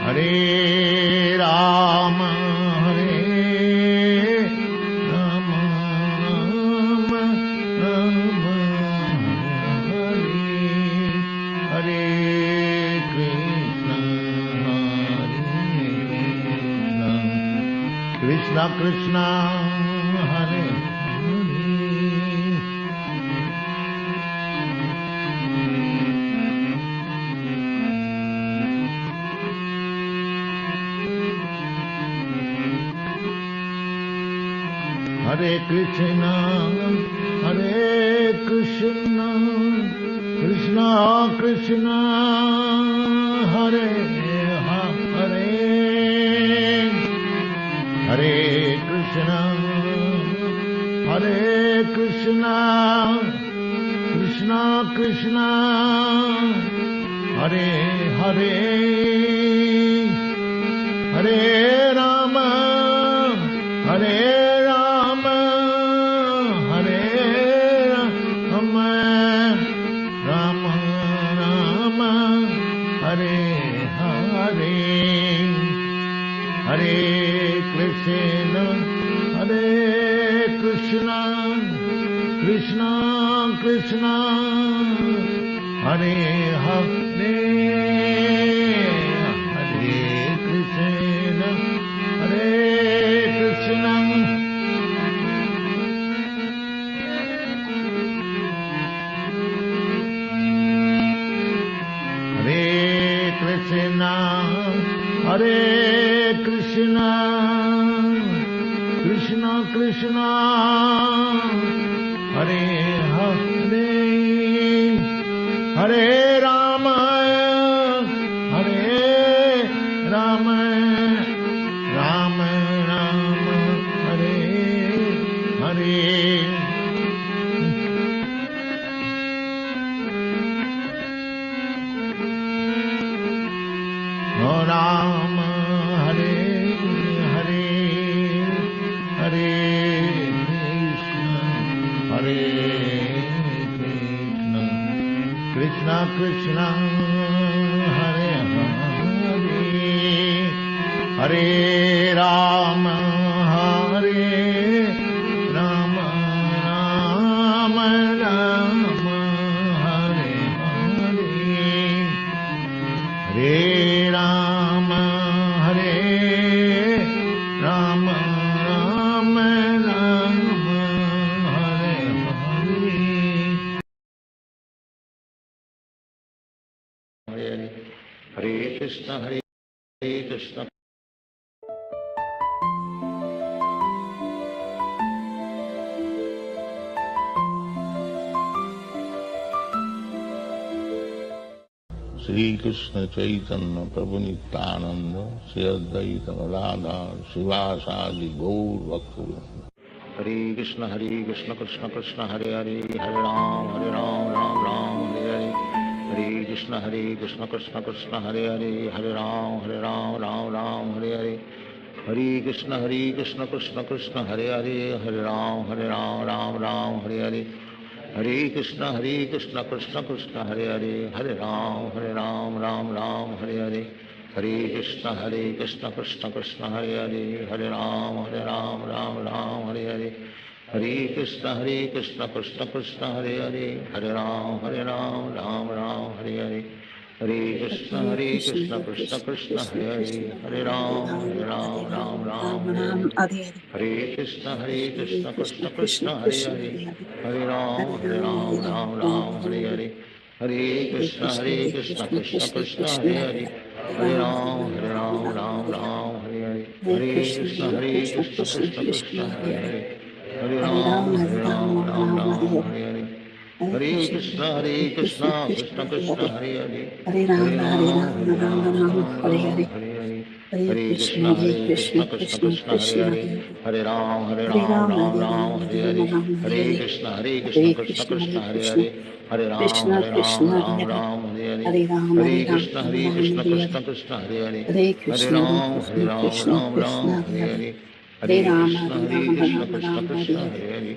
Hare Rama, Hare Rama, Rama Rama, Hare Hare, Krishna Krishna, Hare Hare Krishna, Hare Krishna, Krishna Krishna, Hare Hare, Hare Krishna, Hare Krishna, Krishna Krishna, Hare Hare, Hare Rama, Hare Rama, Hare Rama, Rama Rama, Hare Hare, Hare Krishna, Hare Krishna, Krishna Krishna, Hare Hare, Hare Krishna, Hare Krishna, Hare Krishna, Hare Krishna, Krishna Krishna, Hare Hare, Hare Rama, Hare Rama, Rama Rama, Hare Hare. Rama, Hare Hare, Hare Krishna, Hare Krishna, Krishna Krishna, Hare Hare, Hare Rama, Hare Rama, Rama Rama, Hare Hare, Hare Rama, Hare Rama, Rama Rama, Hare Hare. Hare Hare Krishna, Hare Krishna. Shri Krishna Chaitanya Prabhu Nityananda, Shri Advaita Gadadhar Srivasadi Gaur Bhaktivinoda. Hare Krishna, Krishna Krishna, Hare Hare, Hare Ram, Ram Ram, Hare Hare. Hare Krishna, Krishna Krishna, Hare Hare, Hare Ram, Ram Ram, Hare Hare. Hare Krishna, Krishna Krishna, Hare Hare, Hare Ram, Ram Ram, Hare Hare. Hare Krishna, Krishna Krishna, Hare Hare, Hare Ram, Ram Ram, Hare Hare. Hare Krishna, Krishna Krishna, Hare Hare, Hare Ram, Ram Ram, Hare Hare. Hare Krishna, Krishna Krishna, Hare Hare, Hare Ram, Ram Ram, Hare Hare. Hare Krishna, Krishna Krishna, Hare Hare, Hare Ram, Ram Ram, Hare Hare. Hare Krishna, Krishna Krishna, Hare Hare, Hare Ram, Ram Ram, Hare Hare. Hare Krishna, Krishna Krishna, Hare Hare, Hare Ram, Ram Ram, Hare Hare. Hare Krishna, Krishna Krishna, Hare Hare, Hare Ram, Ram Ram, Hare Hare. Hare Krishna, Krishna Krishna, Hare Hare, Hare Ram, Ram Hare Hare. Hare Krishna, Krishna Krishna, Hare Hare, Hare Ram, Ram Ram, Hare Hare. Hare Krishna, Krishna Hare Hare, Hare Ram, Ram Ram, Hare Hare. Hare Krishna, Krishna Krishna, Hare Hare, Hare Ram, Ram Ram, Hare Hare. Hare Krishna, Krishna Krishna, Hare Hare,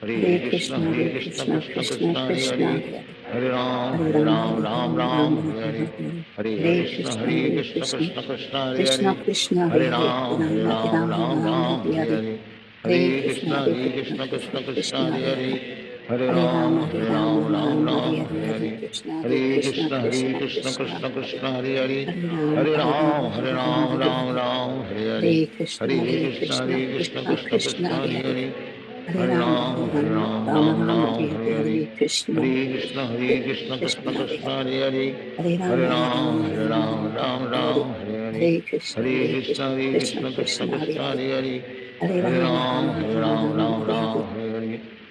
Hare Krishna, Hare Krishna, Krishna Krishna, Hare Hare, Hare Ram, Ram Ram, Hare Hare, Hare Krishna, Hare Krishna, Krishna Krishna, Hare Krishna Hare, Krishna Hare Hare Ram, Hare Ram Ram Ram Ram, Hare Hare Hare Hare, Hare Hare Krishna Krishna, Hare Hare Krishna Krishna, Krishna Krishna Krishna, Krishna Hare Hare Hare, Hare Hare Hare Rama Ram, Ram Hare Ram, Hare Hare Hare Hare, Krishna Hare Hare Krishna Krishna, Hare Krishna Krishna, Krishna Krishna Krishna, Hare Hare, Hare Rama Hare Hare Rama Ram, Hare Rama Hare Ram Hare Ram, Hare Hare, Hare Krishna Hare Hare Krishna, Krishna Hare Krishna, Krishna Krishna Krishna Krishna, Hare Hare Hare Hare, Hare Hare Rama Hare Ram, Rama Rama Ram Rama Ram, Hare Hare Hare, Hare Krishna Hare Hare Krishna, Hare Krishna Krishna, Krishna Krishna Hare Krishna, Hare Hare Hare, Hare Hare Rama Hare Ram, Rama Hare Rama Ram, Rama Ram Hare Hare Ram, Hare Hare, Hare Krishna Hare Hare Krishna, Krishna Hare Krishna Krishna, Krishna Krishna Hare Krishna, Hare Hare Hare, Hare Hare Rama Hare Ram, Rama Hare Rama Ram, Rama Ram Hare Hare Ram, Hare Hare,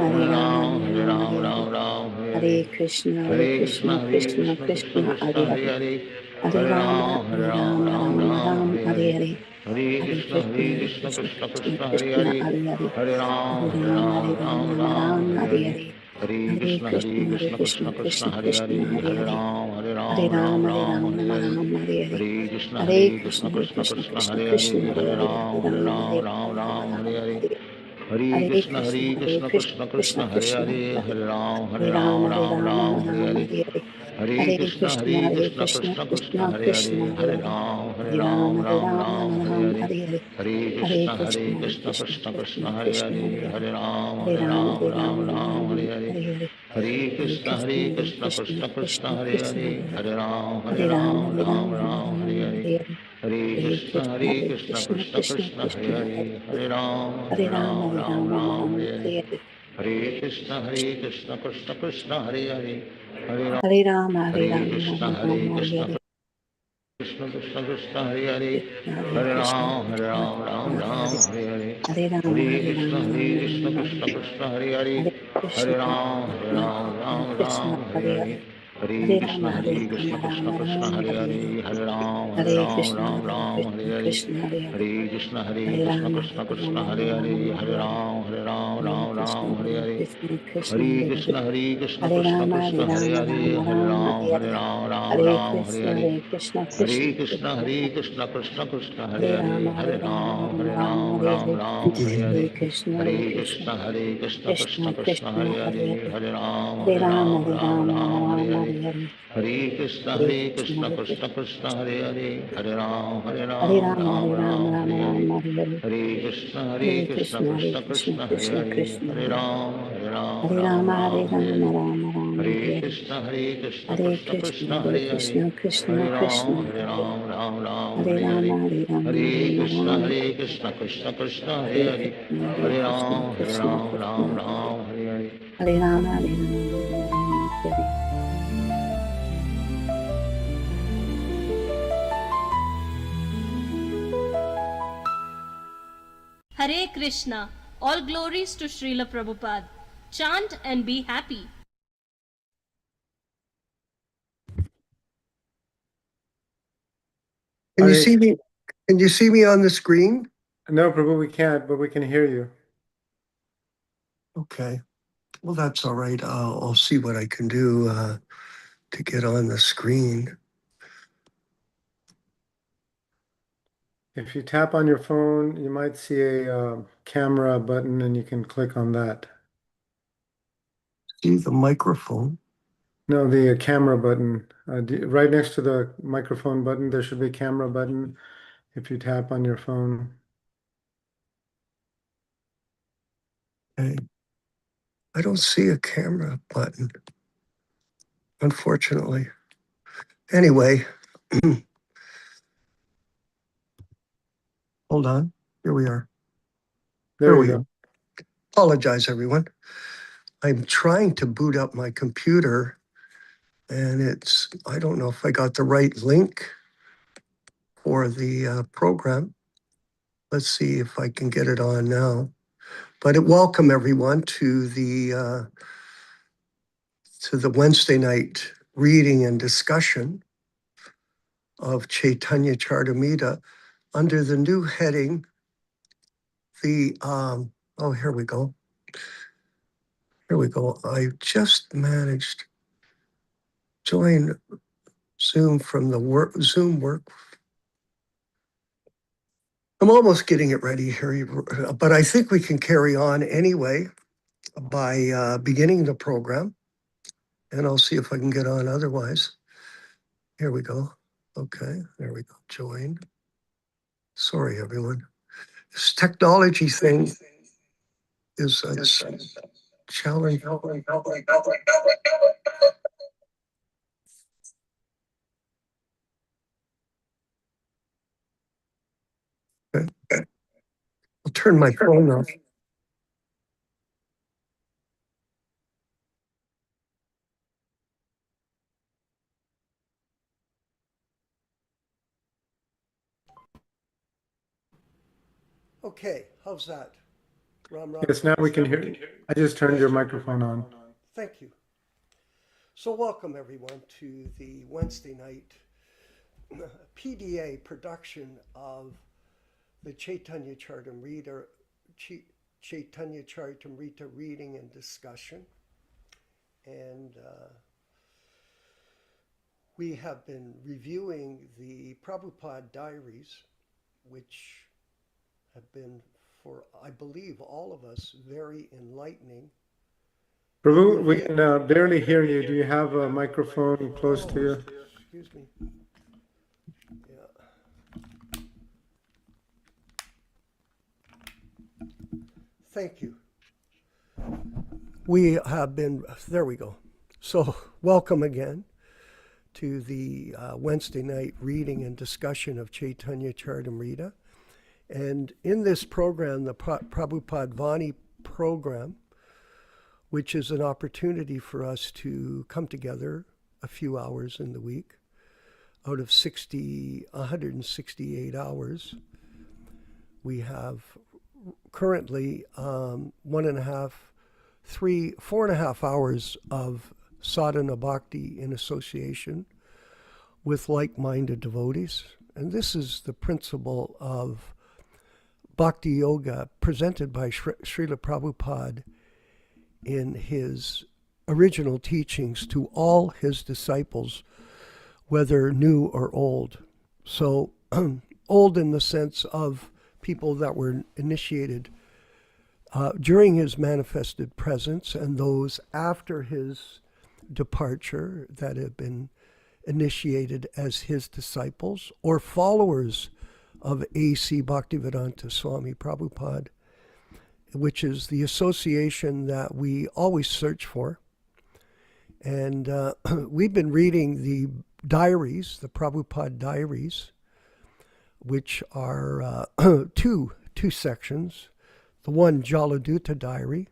Hare Rama, Hare Rama Ram, Hare Hare. Ram Ram, Hare Hare Hare. Krishna, Hare Hare Krishna, Krishna, Hare Krishna Krishna, Krishna Krishna, Krishna, Hare Hare Hare. Hare. Hare Hare Rama, Ram, Hare Hare Ram, Rama, Ram Rama Ram, Ram, Hare Hare Hare. Hare. Hare Hare Krishna, Krishna, Hare Hare Krishna, Krishna, Krishna Krishna Krishna, Hare Krishna, Hare. Hare Hare. Hare Hare Ram, Hare Rama, Hare Ram, Rama, Ram Rama Ram, Ram, Hare Hare Hare. Hare. Hare Hare Krishna, Krishna, Hare Hare Krishna, Krishna Krishna, Krishna, Krishna Hare Krishna, Hare. Hare Hare Hare. Ram, Hare Hare Ram, Ram Rama, Hare Ram, Rama, Hare Rama Hare. Rama, Hare Hare. Hare Krishna, Hare Hare Krishna, Krishna, Hare Krishna Krishna, Krishna, Krishna Hare Krishna, Hare. Hare Hare Hare. Hare Ram, Hare Rama, Ram, Hare Ram Rama, Rama Ram, Hare Rama, Hare. Hare Hare Hare Krishna, Krishna, Hare Hare Krishna, Krishna, Krishna Krishna Krishna, Hare Krishna, Hare Hare. Hare. Hare Ram, Hare Hare Ram, Rama, Hare Ram Rama, Ram, Rama Hare Rama, Hare. Hare Hare. Hare Hare Krishna, Krishna, Hare Hare Krishna, Krishna, Krishna Krishna, Krishna Hare Krishna, Hare. Hare Hare Hare. Ram, Hare Hare Rama, Ram, Hare Ram Rama, Ram, Rama Hare Rama, Hare. Hare Hare. Hare Hare Krishna, Krishna, Hare Hare Krishna, Krishna, Krishna Krishna Krishna, Hare Krishna, Hare. Hare Hare. Hare Ram, Hare Hare Rama, Ram, Hare Ram Rama, Rama Ram, Rama, Hare Hare. Hare Hare. Hare Hare Krishna, Krishna, Hare Hare Krishna, Krishna, Krishna Krishna, Krishna Hare Krishna, Hare. Hare Hare. Hare Ram, Hare Hare Rama, Ram, Hare Ram Rama, Rama Ram, Hare Rama, Hare. Hare Hare. Hare Hare Krishna, Krishna, Hare Hare Krishna, Krishna, Krishna Krishna Krishna, Krishna, Hare Hare Hare. Hare. Hare Ram, Hare Hare Rama, Ram, Hare Ram Rama, Rama Ram, Rama, Hare Hare. Hare Hare. Hare Krishna, Hare Krishna, Krishna Krishna, Hare Hare. Hare Ram, Hare Rama, Hare Hare Rama, Krishna, Rama Hare Rama, Hare Krishna, Hare. Krishna Krishna Krishna Hare Hare Krishna, Hare Ram Ram Ram Hare Hare Hare Rama, Hare Hare Krishna Rama, Hare Rama Krishna Rama, Krishna Krishna Hare Hare Hare Krishna, Hare Krishna, Ram Krishna, Ram Hare Hare Hare Hare, Hare Hare Krishna Rama, Hare Hare Krishna Rama, Krishna Rama Krishna Rama, Hare Hare Hare Hare, Hare Hare Krishna, Ram Hare Ram Hare Krishna, Hare Krishna, Hare Hare, Hare Krishna Hare Rama, Krishna Hare Krishna Rama, Hare Rama Hare Rama, Hare Hare Hare, Hare Ram Krishna, Hare Hare Hare Krishna, Krishna, Hare Hare Hare, Krishna Hare Krishna Rama, Hare Krishna Hare Rama, Hare Rama Hare Rama, Hare Hare, Hare Hare Krishna, Hare Hare Krishna, Krishna, Hare Krishna Krishna, Krishna Krishna Hare Hare Hare Rama, Hare Rama, Rama Hare Rama, Hare Hare, Hare Hare Hare Krishna, Hare Hare Krishna, Krishna Krishna, Krishna Krishna Krishna, Hare Hare Hare Hare, Hare Hare Rama, Hare Ram Rama, Hare Rama, Hare Hare Hare, Hare Krishna Hare Krishna, Hare Krishna Krishna, Krishna Hare Hare Hare Hare Rama, Hare Rama, Hare Rama Hare Rama, Hare Hare, Hare Hare Krishna Krishna, Hare Krishna Krishna, Krishna Hare Krishna, Hare Krishna, Hare Hare Hare, Hare Ram Rama, Hare Hare Rama, Hare Rama Rama, Hare Hare Hare, Krishna Hare Krishna Krishna, Krishna Hare Hare Hare Krishna, Krishna, Hare Krishna, Hare Hare, Ram Hare Hare Rama, Hare Hare Rama, Hare Rama Rama, Krishna Krishna Hare Hare Hare Krishna, Hare Hare Krishna, Krishna, Ram Krishna, Hare Hare, Hare Hare Hare Rama, Hare Rama, Rama Rama, Hare Hare. Hare Krishna. All glories to Srila Prabhupada. Chant and be happy. Can you Hare, see me? Can you see me on the screen? no, Prabhu, we can't, but we can hear you. Okay. Well, that's all right. I'll see what I can do to get on the screen. If you tap on your phone, you might see a camera button and you can click on that. See the microphone. No, the camera button. Right next to the microphone button, there should be a camera button if you tap on your phone. Okay. I don't see a camera button, unfortunately. Anyway, hold on. Here we are. There There you we go. are. Apologize, everyone. I'm trying to boot up my computer, and I don't know if I got the right link for the program. Let's see if I can get it on now. But welcome everyone to the Wednesday night reading and discussion of Chaitanya Charitamrita under the new heading. Here we go. Here we go. I just managed join Zoom from the Zoom work. I'm almost getting it ready here, but I think we can carry on anyway by beginning the program, and I'll see if I can get on otherwise. Here we go. Okay, there we go. Join. Sorry, everyone. This technology thing is a challenge. Okay. I'll turn my phone off. Okay, how's that? Ram Ram. Yes, now we can hear you. I just turned your microphone on. Thank you. So welcome everyone to the Wednesday night PDA production of the Chaitanya Charitamrita reading and discussion. And we have been reviewing the Prabhupada diaries, which have been, for I believe all of us, very enlightening. Prabhu, we can barely hear you. Do you have a microphone close to you? Excuse me. Yeah. Thank you. We have been, there we go. So, welcome again to the Wednesday night reading and discussion of Chaitanya Charitamrita. And in this program, the Prabhupada Vani program, which is an opportunity for us to come together a few hours in the week, out of 168 hours. We have currently 4.5 hours of sadhana bhakti in association with like-minded devotees. And this is the principle of Bhakti Yoga presented by Srila Prabhupada in his original teachings to all his disciples, whether new or old. So old in the sense of people that were initiated during his manifested presence, and those after his departure that have been initiated as his disciples or followers of A.C. Bhaktivedanta Swami Prabhupada, which is the association that we always search for. And we've been reading the diaries, the Prabhupada diaries, which are two sections. The one, Jaladuta diary.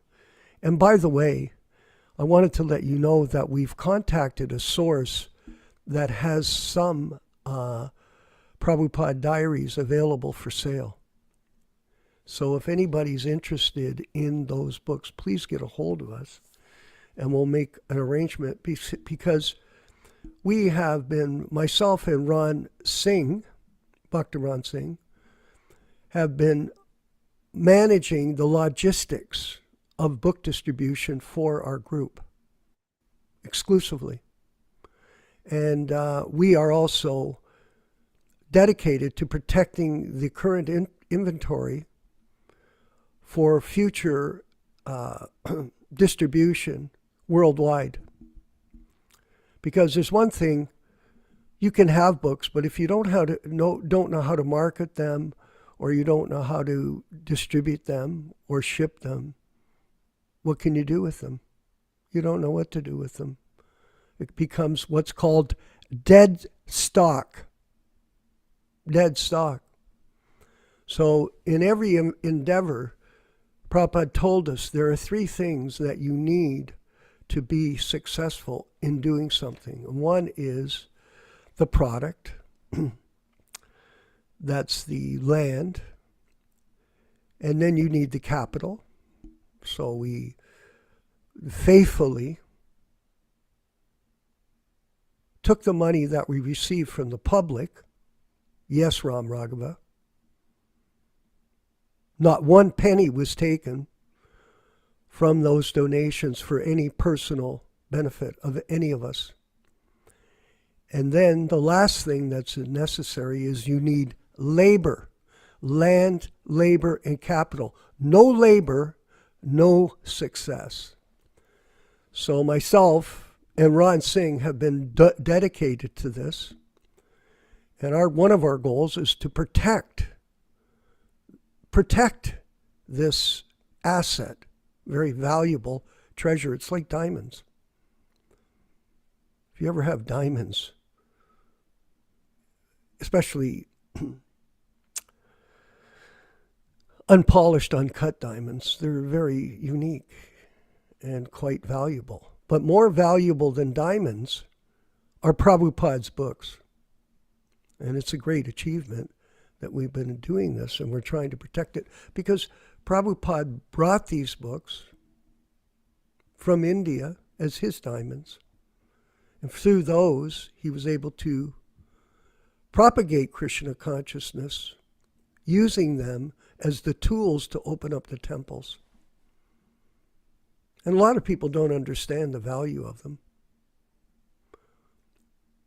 And by the way, I wanted to let you know that we've contacted a source that has some Prabhupada diaries available for sale. So if anybody's interested in those books, please get a hold of us and we'll make an arrangement, because we have been, myself and Ron Singh, Bhakti Ron Singh, have been managing the logistics of book distribution for our group exclusively. And we are also dedicated to protecting the current inventory for future distribution worldwide. Because there's one thing, you can have books, but if you don't know how to market them, or you don't know how to distribute them or ship them, what can you do with them? You don't know what to do with them. It becomes what's called dead stock. Dead stock. So in every endeavor, Prabhupada told us there are 3 things that you need to be successful in doing something. One is the product. That's the land. And then you need the capital. So we faithfully took the money that we received from the public. Yes, Ram Raghava. Not one penny was taken from those donations for any personal benefit of any of us. And then the last thing that's necessary is you need labor, land, labor, and capital. No labor, no success. So myself and Ron Singh have been dedicated to this. And one of our goals is to protect this asset, very valuable treasure. It's like diamonds. If you ever have diamonds, especially unpolished, uncut diamonds, they're very unique and quite valuable. But more valuable than diamonds are Prabhupada's books. And it's a great achievement that we've been doing this, and we're trying to protect it, because Prabhupada brought these books from India as his diamonds. And through those, he was able to propagate Krishna consciousness, using them as the tools to open up the temples. And a lot of people don't understand the value of them.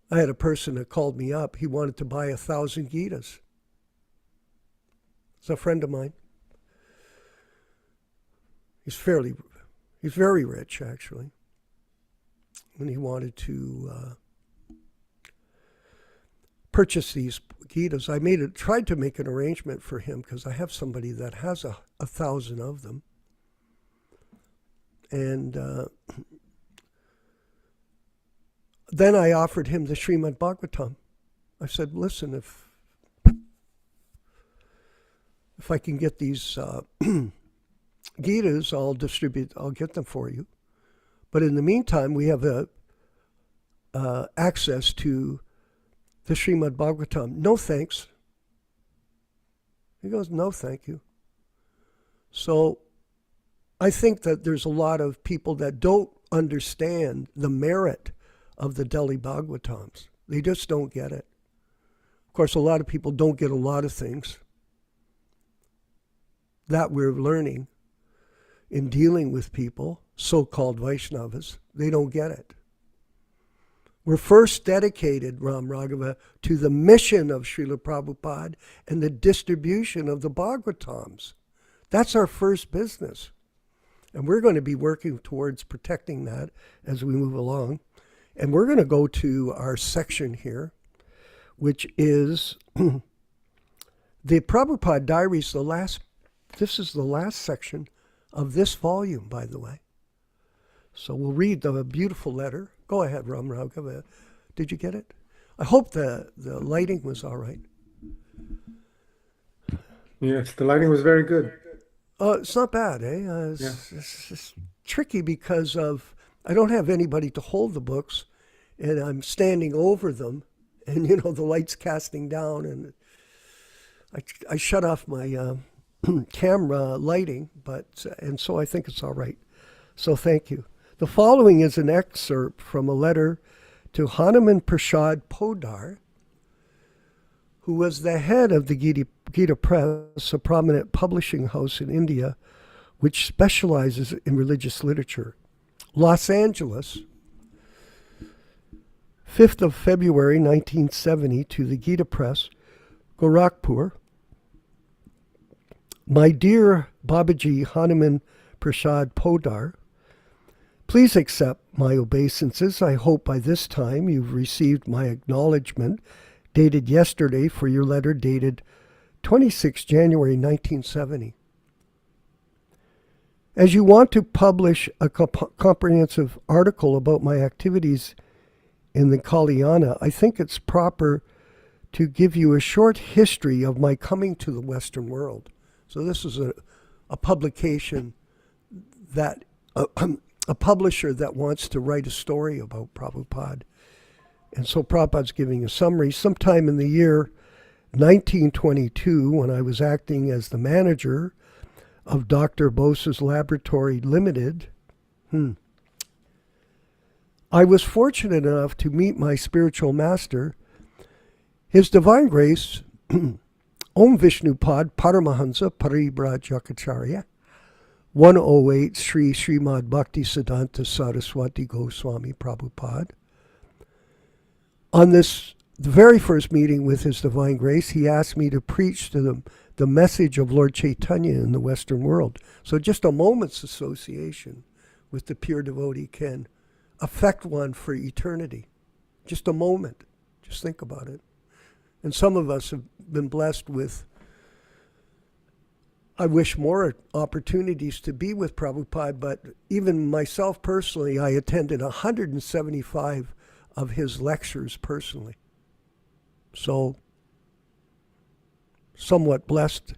I had a person that called me up. He wanted to buy 1,000 Gitas. It's a friend of mine. He's very rich, actually. And he wanted to purchase these Gitas. I tried to make an arrangement for him, because I have somebody that has 1,000 of them. And then I offered him the Srimad Bhagavatam. I said, listen, if I can get these Gitas, I'll get them for you. But in the meantime, we have access to the Srimad Bhagavatam. No thanks. He goes, no thank you. So I think that there's a lot of people that don't understand the merit of the Delhi Bhagavatams. They just don't get it. Of course, a lot of people don't get a lot of things that we're learning in dealing with people, so-called Vaishnavas. They don't get it. We're first dedicated, Ram Raghava, to the mission of Srila Prabhupada and the distribution of the Bhagavatams. That's our first business. And we're going to be working towards protecting that as we move along. And we're going to go to our section here, which is the Prabhupada Diaries. This is the last section of this volume, by the way. So we'll read the beautiful letter. Go ahead, Ram Raghava. Did you get it? I hope the lighting was all right. Yes, the lighting was very good. It's not bad, eh? It's tricky because I don't have anybody to hold the books, and I'm standing over them, and the light's casting down, and I shut off my camera lighting, and so I think it's all right. So thank you. The following is an excerpt from a letter to Hanuman Prasad Podar, who was the head of the Gita Press, a prominent publishing house in India, which specializes in religious literature. Los Angeles, 5th of February, 1970, to the Gita Press, Gorakhpur. My dear Babaji Hanuman Prasad Podar, please accept my obeisances. I hope by this time you've received my acknowledgement dated yesterday for your letter dated 26 January 1970. As you want to publish a comprehensive article about my activities in the Kalyana, I think it's proper to give you a short history of my coming to the Western world. So this is a publication that a publisher that wants to write a story about Prabhupada. And so Prabhupada's giving a summary. Sometime in the year 1922, when I was acting as the manager of Dr. Bose's Laboratory Limited, I was fortunate enough to meet my spiritual master, His Divine Grace, Om Vishnupad Paramahansa Paribrajacharya, 108 Sri Srimad Bhakti Siddhanta Saraswati Goswami Prabhupada. On the very first meeting with His Divine Grace, he asked me to preach to the message of Lord Chaitanya in the Western world. So just a moment's association with the pure devotee can affect one for eternity. Just a moment. Just think about it. And some of us have been blessed with, I wish, more opportunities to be with Prabhupada, but even myself personally, I attended 175 of his lectures personally. So, somewhat blessed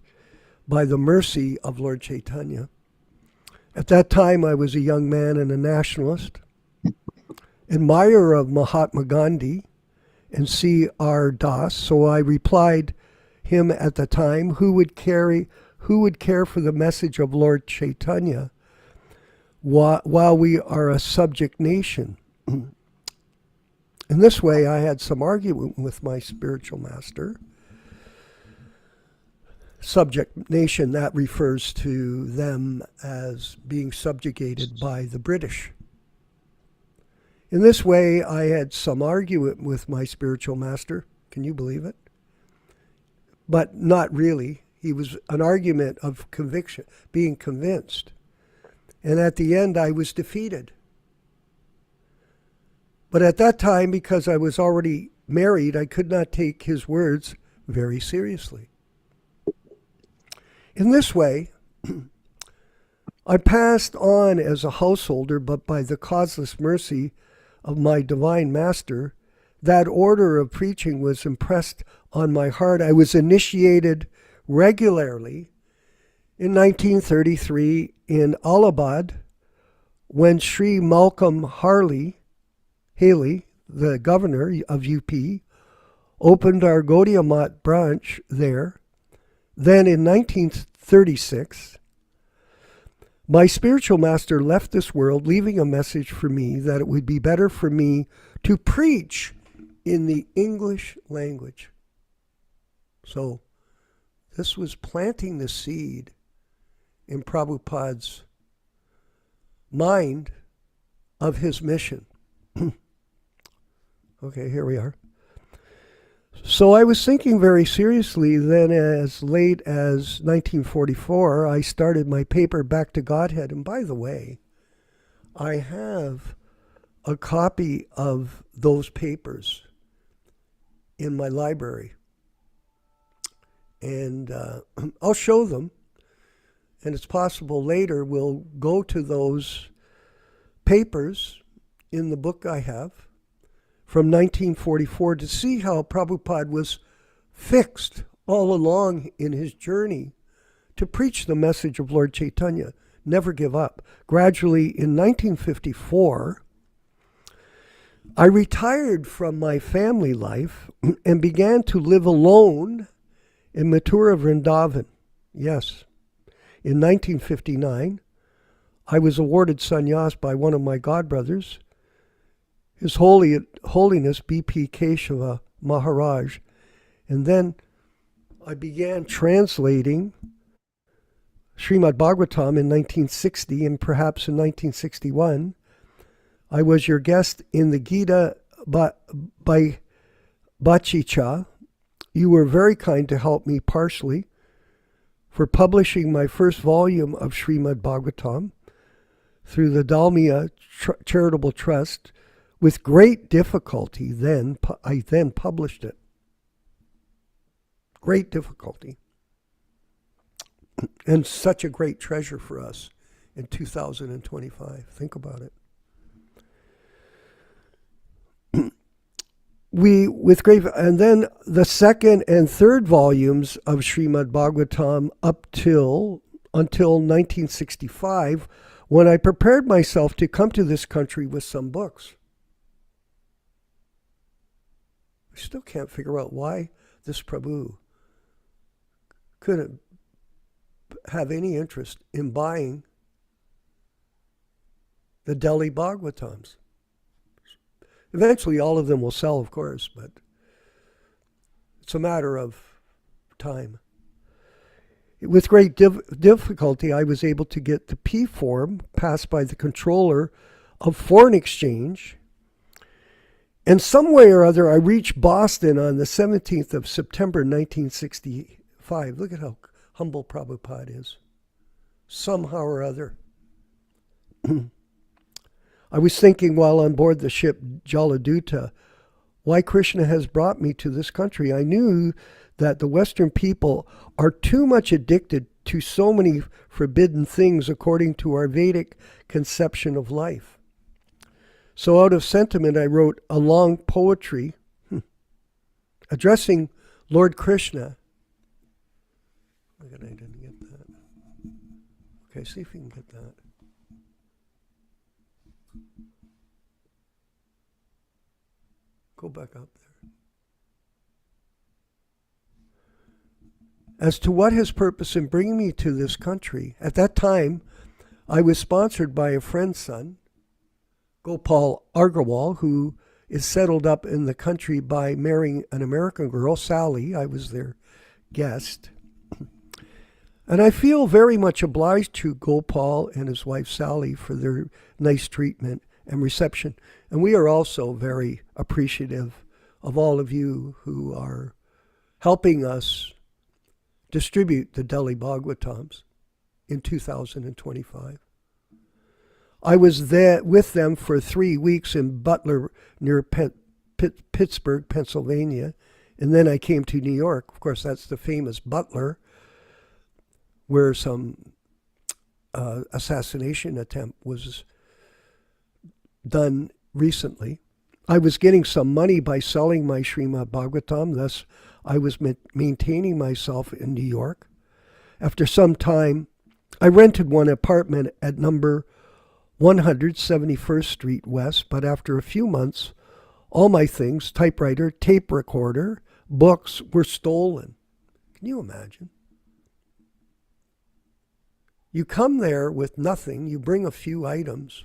by the mercy of Lord Chaitanya. At that time, I was a young man and a nationalist, admirer of Mahatma Gandhi and C.R. Das. So I replied him at the time, who would care for the message of Lord Chaitanya while we are a subject nation? In this way, I had some argument with my spiritual master. Subject nation, that refers to them as being subjugated by the British. In this way, I had some argument with my spiritual master. Can you believe it? But not really. He was an argument of conviction, being convinced. And at the end, I was defeated. But at that time, because I was already married, I could not take his words very seriously. In this way, I passed on as a householder, but by the causeless mercy of my divine master, that order of preaching was impressed on my heart. I was initiated regularly in 1933 in Allahabad when Sri Malcolm Haley, the governor of UP, opened our Gaudiya Math branch there. Then in 1936, my spiritual master left this world, leaving a message for me that it would be better for me to preach in the English language. So this was planting the seed in Prabhupada's mind of his mission. Okay, here we are. So I was thinking very seriously. Then as late as 1944, I started my paper Back to Godhead. And by the way, I have a copy of those papers in my library. And I'll show them. And it's possible later we'll go to those papers in the book I have from 1944 to see how Prabhupada was fixed all along in his journey to preach the message of Lord Chaitanya. Never give up. Gradually, in 1954, I retired from my family life and began to live alone in Mathura, Vrindavan. Yes. In 1959, I was awarded sannyas by one of my godbrothers, His Holiness B.P. Keshava Maharaj. And then I began translating Srimad Bhagavatam in 1960, and perhaps in 1961. I was your guest in the Gita by Bachicha. You were very kind to help me partially for publishing my first volume of Srimad Bhagavatam through the Dalmia Charitable Trust. With great difficulty, I then published it. Great difficulty. And such a great treasure for us in 2025. Think about it. And then the second and third volumes of Srimad Bhagavatam until 1965, when I prepared myself to come to this country with some books. I still can't figure out why this Prabhu couldn't have any interest in buying the Delhi Bhagavatams. Eventually, all of them will sell, of course, but it's a matter of time. With great difficulty, I was able to get the P form passed by the controller of foreign exchange. And some way or other, I reached Boston on the 17th of September, 1965. Look at how humble Prabhupada is. Somehow or other. I was thinking while on board the ship Jaladuta, why Krishna has brought me to this country. I knew that the Western people are too much addicted to so many forbidden things according to our Vedic conception of life. So out of sentiment, I wrote a long poetry addressing Lord Krishna. Look at, I didn't get that. Okay, see if you can get that. Go back up there. As to what his purpose in bringing me to this country, at that time, I was sponsored by a friend's son, Gopal Agarwal, who is settled up in the country by marrying an American girl, Sally. I was their guest. And I feel very much obliged to Gopal and his wife, Sally, for their nice treatment and reception. And we are also very appreciative of all of you who are helping us distribute the Delhi Bhagavatams in 2025. I was there with them for 3 weeks in Butler, near Pittsburgh, Pennsylvania, and then I came to New York. Of course, that's the famous Butler, where some assassination attempt was done recently. I was getting some money by selling my Srimad Bhagavatam, thus I was maintaining myself in New York. After some time, I rented one apartment at number 171st Street West, but after a few months, all my things, typewriter, tape recorder, books were stolen. Can you imagine? You come there with nothing, you bring a few items,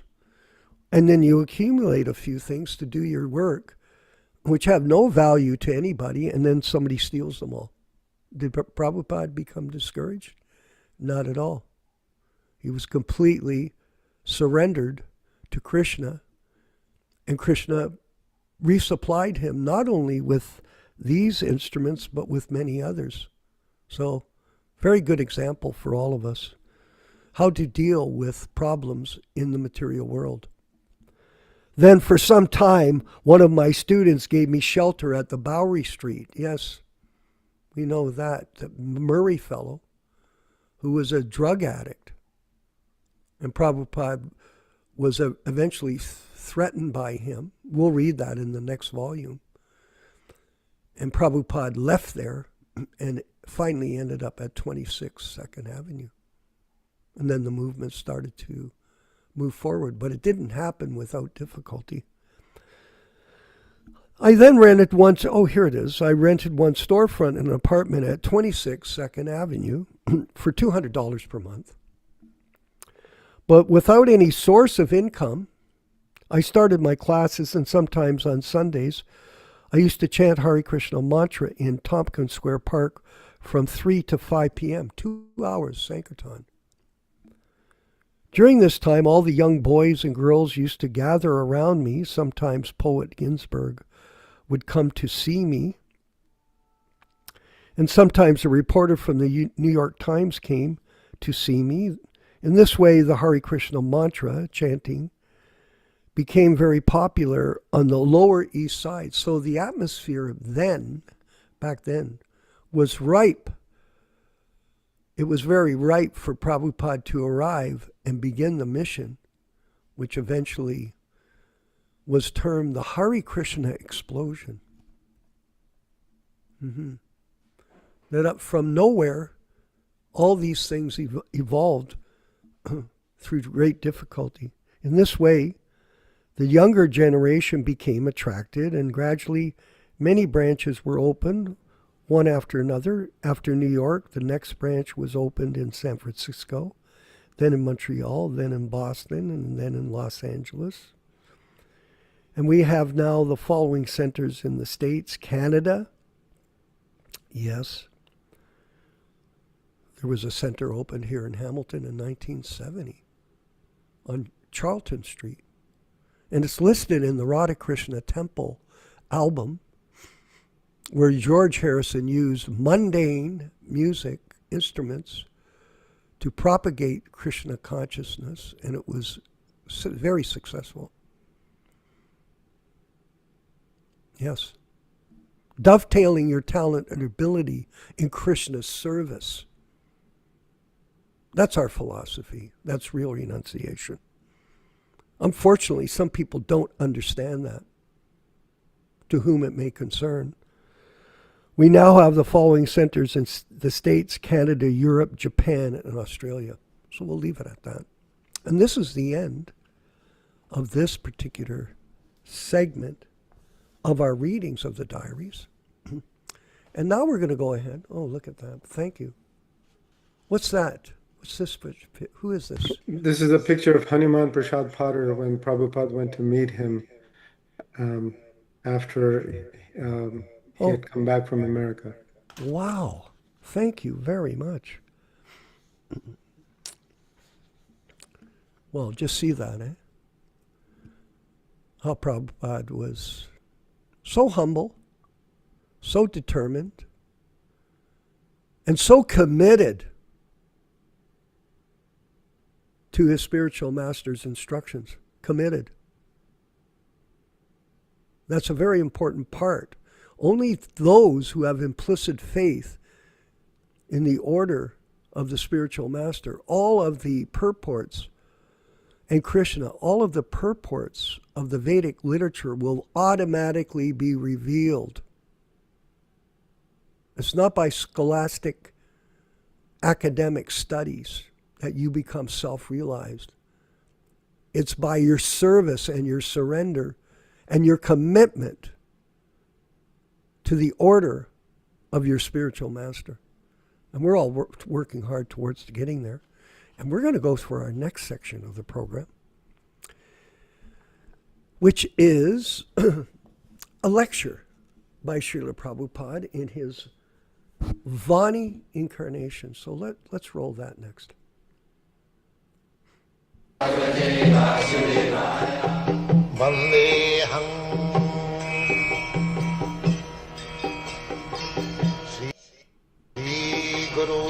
and then you accumulate a few things to do your work, which have no value to anybody, and then somebody steals them all. Did Prabhupada become discouraged? Not at all. He was completely surrendered to Krishna, and Krishna resupplied him not only with these instruments, but with many others. So, very good example for all of us, how to deal with problems in the material world. Then for some time, one of my students gave me shelter at the Bowery Street. Yes, we know that. The Murray fellow, who was a drug addict. And Prabhupada was eventually threatened by him. We'll read that in the next volume. And Prabhupada left there and finally ended up at 26 Second Avenue. And then the movement started to move forward, but it didn't happen without difficulty. I then rented one, here it is. I rented one storefront in an apartment at 26 Second Avenue for $200 per month. But without any source of income, I started my classes, and sometimes on Sundays, I used to chant Hare Krishna mantra in Tompkins Square Park from 3 to 5 p.m., 2 hours Sankirtan. During this time, all the young boys and girls used to gather around me. Sometimes poet Ginsberg would come to see me. And sometimes a reporter from the New York Times came to see me. In this way, the Hare Krishna mantra chanting became very popular on the Lower East Side. So the atmosphere back then, was ripe. It was very ripe for Prabhupada to arrive and begin the mission, which eventually was termed the Hare Krishna explosion. That up from nowhere, all these things evolved through great difficulty. In this way, the younger generation became attracted, and gradually many branches were opened, one after another. After New York, the next branch was opened in San Francisco, then in Montreal, then in Boston, and then in Los Angeles. And we have now the following centers in the States: Canada. Yes. There was a center opened here in Hamilton in 1970 on Charlton Street. And it's listed in the Radha Krishna Temple album, where George Harrison used mundane music instruments to propagate Krishna consciousness, and it was very successful. Yes. Dovetailing your talent and ability in Krishna's service. That's our philosophy. That's real renunciation. Unfortunately, some people don't understand that, to whom it may concern. We now have the following centers in the States: Canada, Europe, Japan, and Australia. So we'll leave it at that. And this is the end of this particular segment of our readings of the diaries. And now we're going to go ahead. Oh, look at that. Thank you. What's that? What's this? Who is this? This is a picture of Hanuman Prasad Potter when Prabhupada went to meet him after he had come back from America. Wow. Thank you very much. Well, just see that, eh? How Prabhupada was so humble, so determined, and so committed to his spiritual master's instructions. Committed. That's a very important part. Only those who have implicit faith in the order of the spiritual master, all of the purports, and Krishna, all of the purports of the Vedic literature will automatically be revealed. It's not by scholastic academic studies that you become self-realized. It's by your service and your surrender and your commitment to the order of your spiritual master. And we're all working hard towards getting there. And we're going to go through our next section of the program, which is a lecture by Srila Prabhupada in his Vani incarnation. So let's roll that next. Vandeham Sri Guru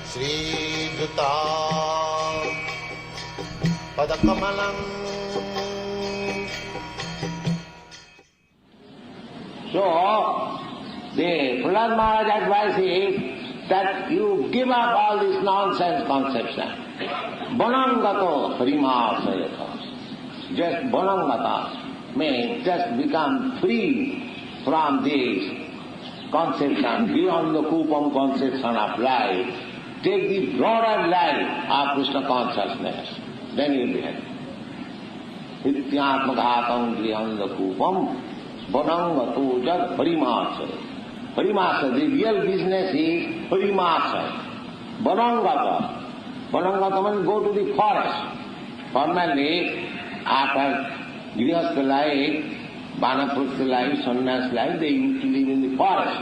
Sri Juta Padakamalam. So, the Prahlad Maharaj advice is that you give up all this nonsense conception. Bonangato Parimasayata. Just Bonangata means just become free from this conception, beyond the kupam conception of life. Take the broader life of Krishna consciousness. Then you will be happy. Nityatmaghatam beyond the kupam. Bonangato jad Parimasaya. Parimasa, the real business is Parimasa. Bonangata. Bonangata means go to the forest. Formerly, after Grihastha life, Vanaprastha life, Sannyas life, they used to live in the forest.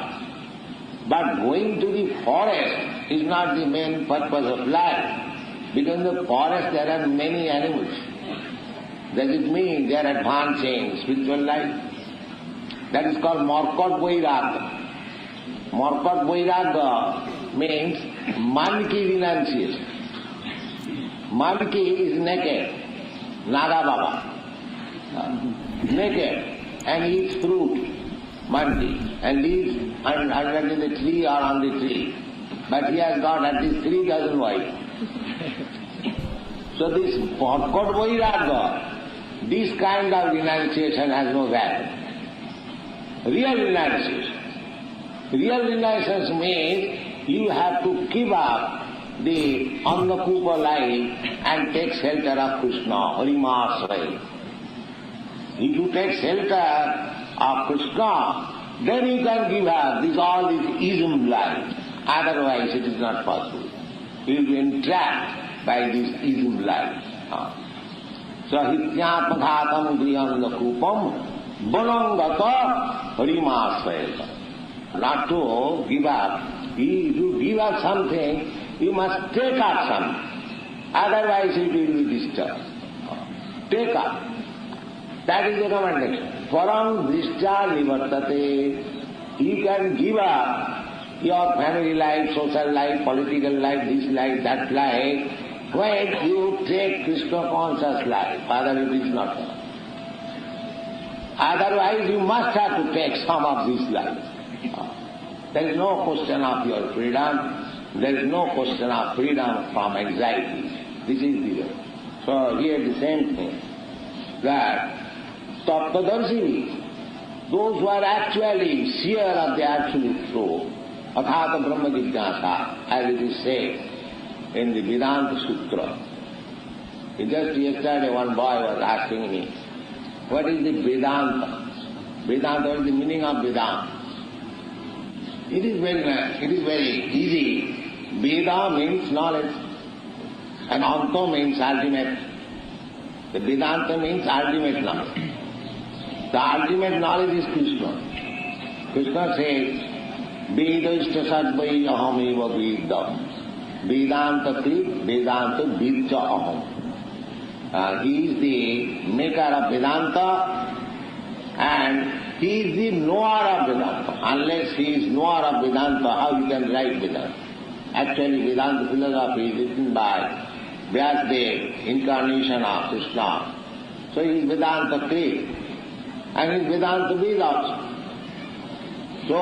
But going to the forest is not the main purpose of life. Because in the forest there are many animals. Does it mean they are advancing spiritual life? That is called Markot Vairagya. Markot Vairagya means Manki renunciation. Manki is naked, Naga Baba, naked, and eats fruit, Manki, and lives under the tree or on the tree. But he has got at least 3,000 wives. So this Markot Vairagya, this kind of renunciation has no value. Real renunciation. Real renunciation means you have to give up the Annakupa life and take shelter of Krishna, Harimasaya. If you take shelter of Krishna, then you can give up all this ism life. Otherwise it is not possible. You will be entrapped by this ism life. So hityatmaghatam griyanakupam bonangata Harimasaya. Not to give up. If you give up something, you must take up something. Otherwise it will be disturbed. Take up. That is the recommendation. Param drishta nivartate. You can give up your family life, social life, political life, this life, that life, when you take Krishna conscious life. Otherwise it is not. Otherwise you must have to take some of this life. There is no question of your freedom. There is no question of freedom from anxiety. This is the way. So here the same thing, that Tattvadarshini, those who are actually seer of the absolute truth, Athata Brahma Jignasa, as it is said in the Vedanta Sutra. Just yesterday one boy was asking me, what is the Vedanta? Vedanta, what is the meaning of Vedanta? It is very nice, it is very easy. Veda means knowledge, and Anta means ultimate. The Vedanta means ultimate knowledge. The ultimate knowledge is Krishna. Krishna says, Vedaishta sadvai aham eva vedam. Vedanta krit, Vedanta vidya aham. He is the maker of Vedanta, and he is the knower of Vedanta. Unless he is knower of Vedanta, how you can write Vedanta? Actually, Vedanta philosophy is written by Vyasadeva, incarnation of Krishna. So he is Vedanta Krit, and he is Vedanta Ved also. So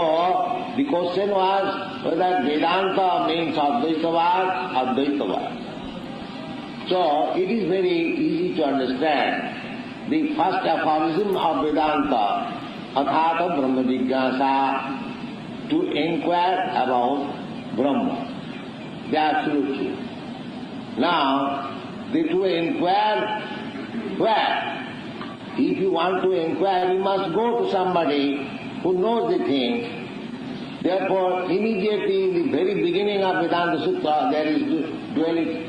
the question was whether Vedanta means Advaitavad, Advaitavad. So it is very easy to understand. The first aphorism of Vedanta, Athata Brahma Jignasa, to inquire about Brahma, the absolute truth. Now, to inquire where? If you want to inquire, you must go to somebody who who knows the thing. Therefore, immediately in the very beginning of Vedanta Sutra, there is duality.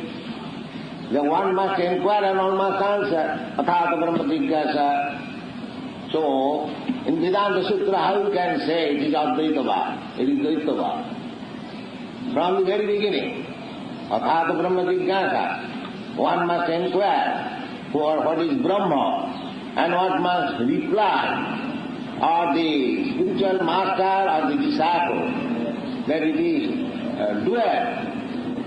The one must inquire and one must answer. Athata Brahma Jigyasa. So, in Vedanta Sutra, how you can say it is Advaitavad, it is Dvaitavad? From the very beginning, Athata Brahma Jigyasa, one must inquire for what is Brahma and what must reply, or the spiritual master or the disciple, that it is dual.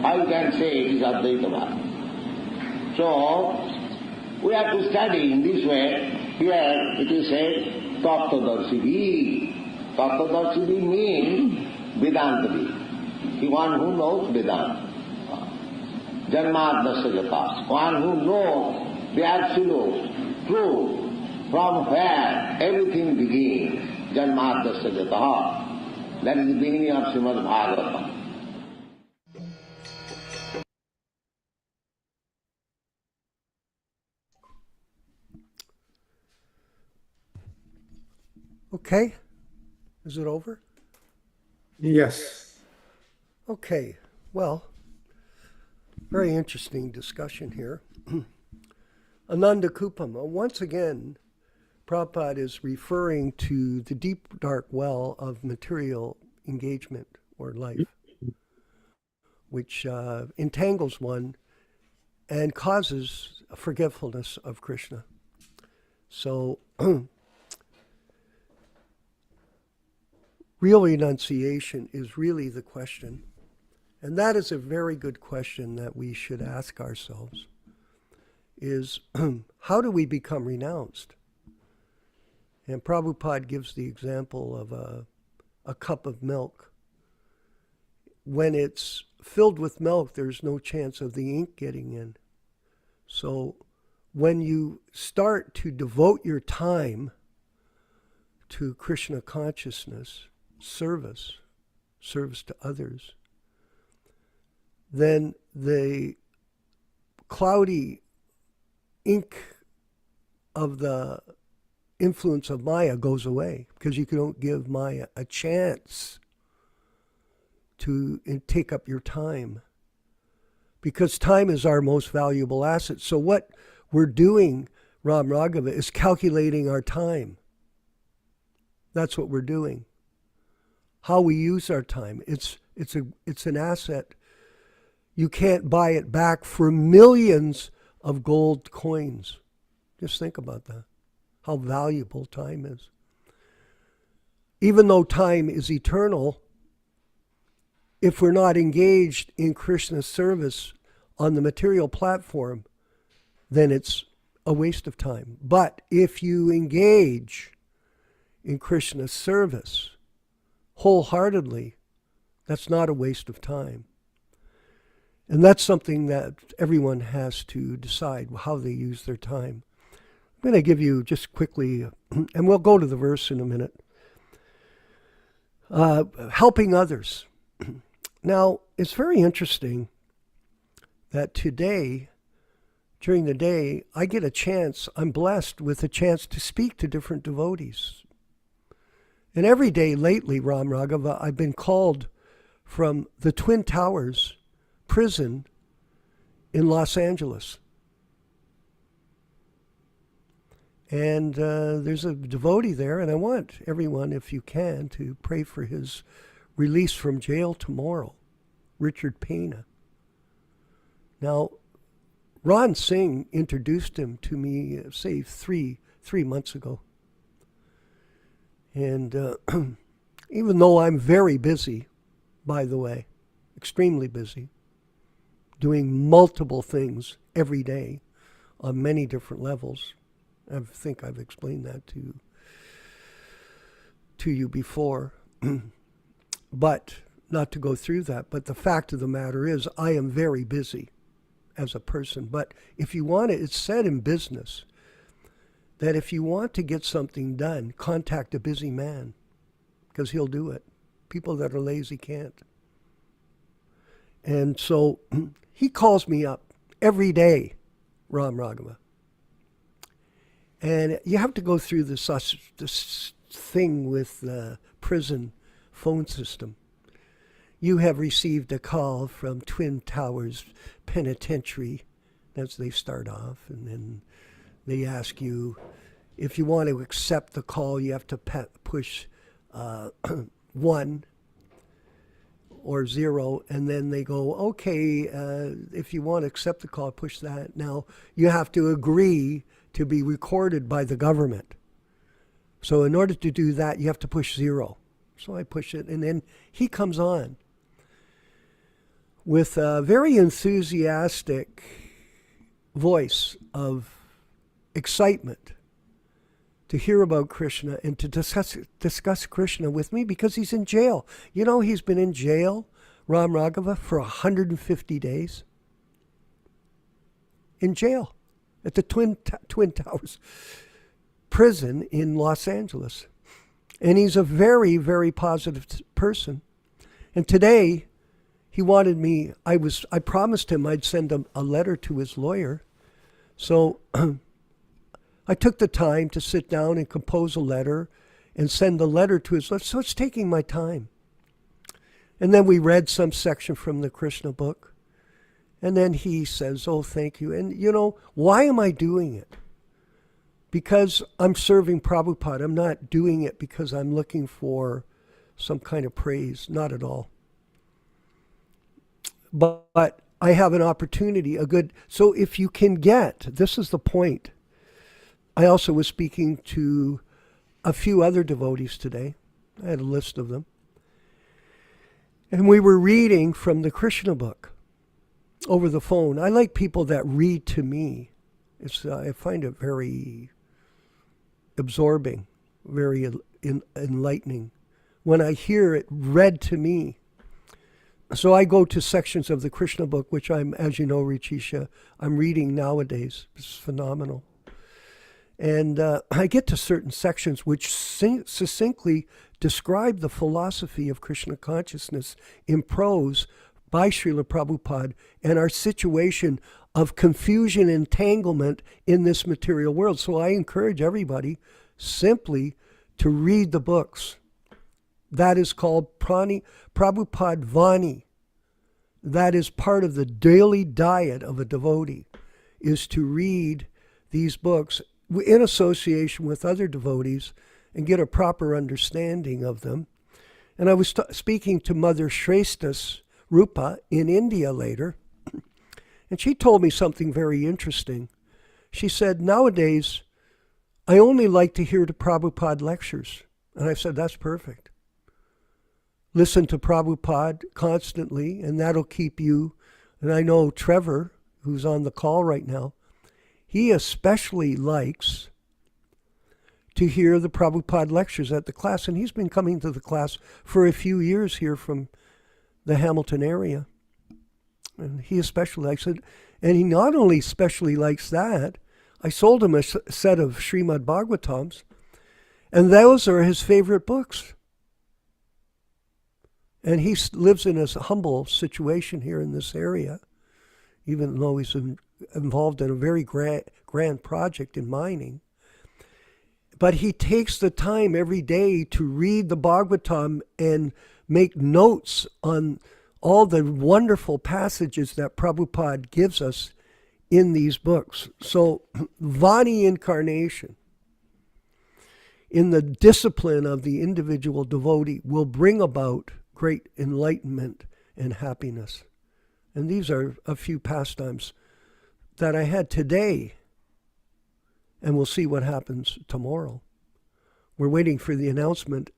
How you can say it is Advaitavad? So, we have to study in this way. Here it is said, Tattvadarshidi. Tattvadarshidi means Vedantadi. The one who knows Vedanta. Janmadasya jata. One who knows the absolute truth from where everything begins. Janmadasya jata. That is the beginning of Srimad Bhagavatam. Okay, is it over? Yes. Okay, well, very interesting discussion here. Ananda Kupama, once again, Prabhupada is referring to the deep dark well of material engagement or life, which entangles one and causes a forgetfulness of Krishna. So, real renunciation is really the question. And that is a very good question that we should ask ourselves, is how do we become renounced? And Prabhupada gives the example of a cup of milk. When it's filled with milk, there's no chance of the ink getting in. So when you start to devote your time to Krishna consciousness, service to others, then the cloudy ink of the influence of Maya goes away, because you don't give Maya a chance to take up your time, because time is our most valuable asset. So what we're doing, Ram Raghava, is calculating our time. That's what we're doing. How we use our time. It's an asset. You can't buy it back for millions of gold coins. Just think about that. How valuable time is. Even though time is eternal, if we're not engaged in Krishna's service on the material platform, then it's a waste of time. But if you engage in Krishna's service wholeheartedly, that's not a waste of time. And that's something that everyone has to decide, how they use their time. I'm going to give you just quickly, and we'll go to the verse in a minute, helping others. Now, it's very interesting that today, during the day, I get a chance, I'm blessed with a chance to speak to different devotees. And every day lately, Ram Raghava, I've been called from the Twin Towers prison in Los Angeles. And there's a devotee there, and I want everyone, if you can, to pray for his release from jail tomorrow, Richard Pena. Now, Ron Singh introduced him to me, say, three months ago. And even though I'm very busy, by the way, extremely busy, doing multiple things every day on many different levels, I think I've explained that to you before, but not to go through that. But the fact of the matter is, I am very busy as a person. But if you want it, it's said in business that if you want to get something done, contact a busy man, because he'll do it. People that are lazy can't. And so he calls me up every day, Ram Raghava. And you have to go through the thing with the prison phone system. You have received a call from Twin Towers Penitentiary. That's they start off, and then they ask you if you want to accept the call. You have to push 1 or 0, and then they go, okay, if you want to accept the call, push that. Now you have to agree to be recorded by the government. So in order to do that, you have to push 0. So I push it, and then he comes on with a very enthusiastic voice of excitement to hear about Krishna and to discuss Krishna with me because he's in jail. You know, he's been in jail, Ram Raghava, for 150 days. In jail at the Twin Towers prison in Los Angeles. And he's a very, very positive person. And today, he wanted me, I promised him I'd send him a letter to his lawyer. So I took the time to sit down and compose a letter and send the letter to his lawyer. So it's taking my time. And then we read some section from the Krishna book. And then he says, oh, thank you. And, you know, why am I doing it? Because I'm serving Prabhupada. I'm not doing it because I'm looking for some kind of praise. Not at all. But I have an opportunity, so if you can this is the point. I also was speaking to a few other devotees today. I had a list of them. And we were reading from the Krishna book over the phone. I like people that read to me. I find it very absorbing, very enlightening when I hear it read to me. So I go to sections of the Krishna book, which I'm, as you know, Richisha, I'm reading nowadays. It's phenomenal. And I get to certain sections which succinctly describe the philosophy of Krishna consciousness in prose by Srila Prabhupada and our situation of confusion and entanglement in this material world. So I encourage everybody simply to read the books. That is called Prabhupada Vani. That is part of the daily diet of a devotee, is to read these books in association with other devotees and get a proper understanding of them. And I was speaking to Mother Shresta's Rupa in India later, and she told me something very interesting. She said, nowadays, I only like to hear the Prabhupada lectures. And I said, that's perfect. Listen to Prabhupada constantly, and that'll keep you. And I know Trevor, who's on the call right now, he especially likes to hear the Prabhupada lectures at the class. And he's been coming to the class for a few years here from the Hamilton area. And he especially likes it. And he not only especially likes that, I sold him a set of Srimad Bhagavatams, and those are his favorite books. And he lives in a humble situation here in this area, even though he's involved in a very grand project in mining. But he takes the time every day to read the Bhagavatam and make notes on all the wonderful passages that Prabhupada gives us in these books. So Vani incarnation in the discipline of the individual devotee will bring about great enlightenment and happiness. And these are a few pastimes that I had today, and we'll see what happens tomorrow. We're waiting for the announcement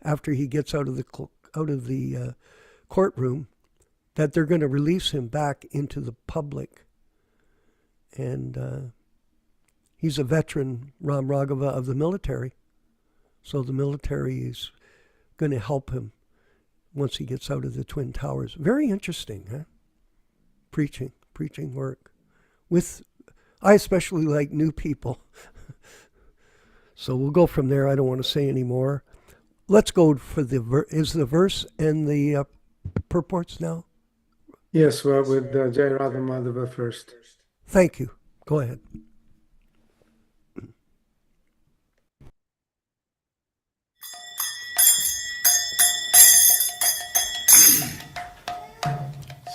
after he gets out of the courtroom that they're going to release him back into the public. And he's a veteran, Ram Raghava, of the military. So the military is going to help him once he gets out of the Twin Towers. Very interesting, huh? Preaching work. I especially like new people. So we'll go from there. I don't want to say any more. Let's go for the verse and the purports now? Yes, well, with Jai Radha Madhava first. Thank you. Go ahead.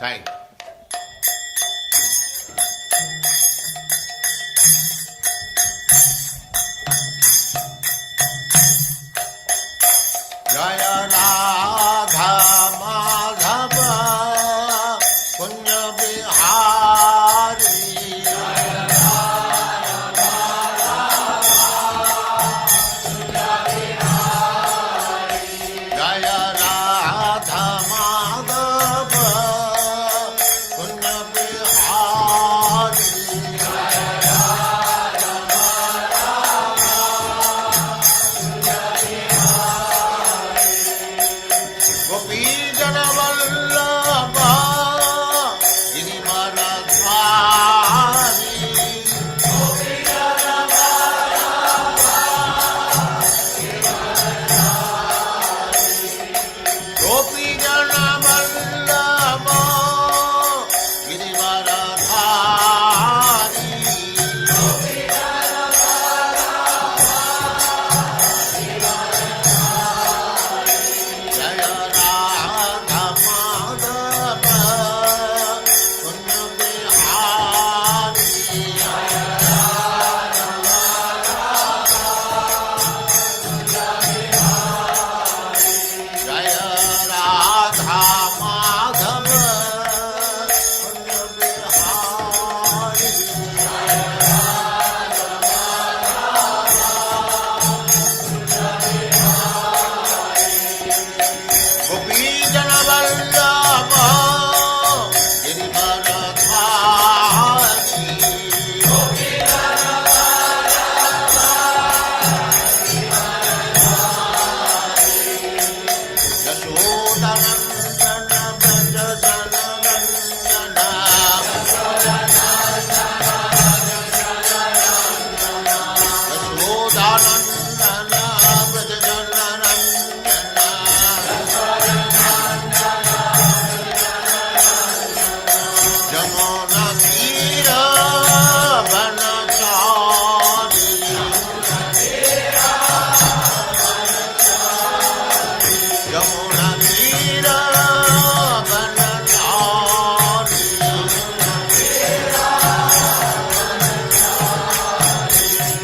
Thank you. Jaya Radha Madhava Punya Bihari Jaya Radha Madhava Punya Bihari Gopi Jana Vallabha Girivaradhari Gopi Jana Vallabha Girivaradhari Jaya Radha Madhava Punya Bihari Jaya Radha Madhava Punya Bihari Gopi Jana Vallabha Girivaradhari Yashodanandana Braja Jananandana Yashodanandana Braja Jananandana Jamuna Tira Vanachari Jamuna Tira Vanachari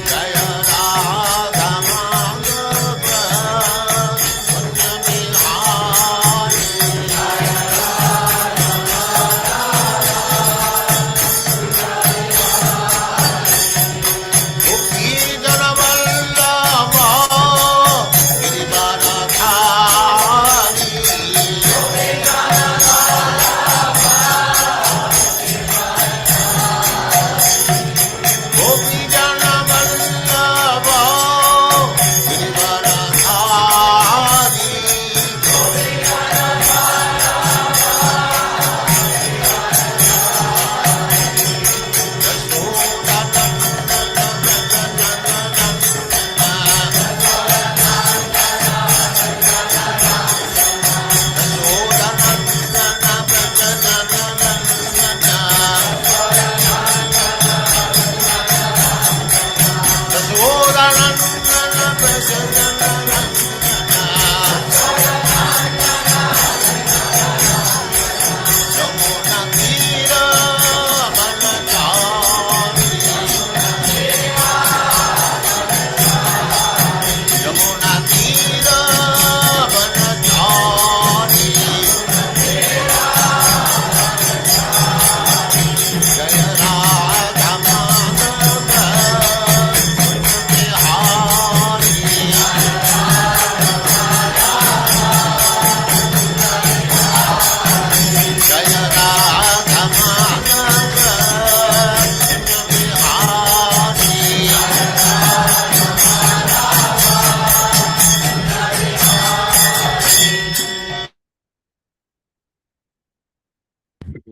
Jaya Radha Madhava Punya Bihari Gopi Jana Vallabha Girivaradhari Gopi Jana Vallabha Girivaradhari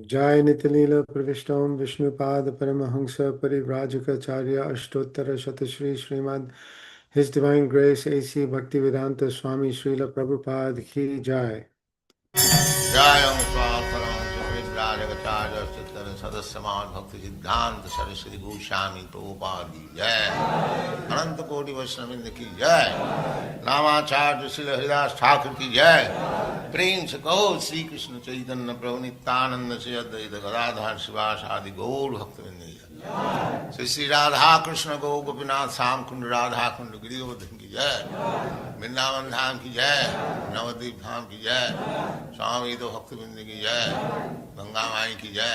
Jai Nitilila Pravishtam Vishnupad Paramahansa Parivrajacharya Ashtottara Shatashri Srimad His Divine Grace A.C. Bhaktivedanta Swami Srila Prabhupada Ki Jai. Jayam Swasaram राजगचार्य चित्तन सदस्यमान भक्ति सिद्धांत सरस्वती गोस्वामी प्रभुपाद की जय। अनंत कोटि वैष्णववृंद की जय। नामाचार्य श्री हरिदास ठाकुर की जय। प्रेम से कहो श्री कृष्ण चैतन्य प्रभु नित्यानंद से अद्वैत गदाधर शिवास आदि गौर भक्तवृंद की जय। श्री श्री राधा कृष्ण गौ गोपीनाथ श्याम कुंड राधा कुंड गिरिवर्धन की जय। वृंदावन धाम की जय। नवद्वीप धाम की जय। स्वामी तो भक्तवृंद की जय। गंगा माई की जय।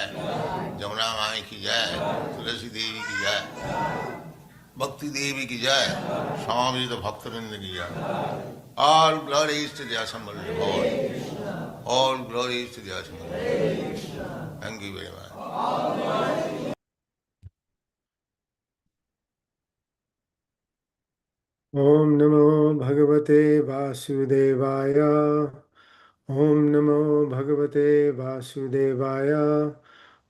जमुना माई की जय। तुलसी देवी की जय। भक्ति देवी की जय। स्वामी तो भक्तवृंद की जय। All glories to the assembled Lord. All glories to the assembled Lord. Thank you very much. Om Namo Bhagavate Vasudevaya. Om Namo Bhagavate Vasudevaya.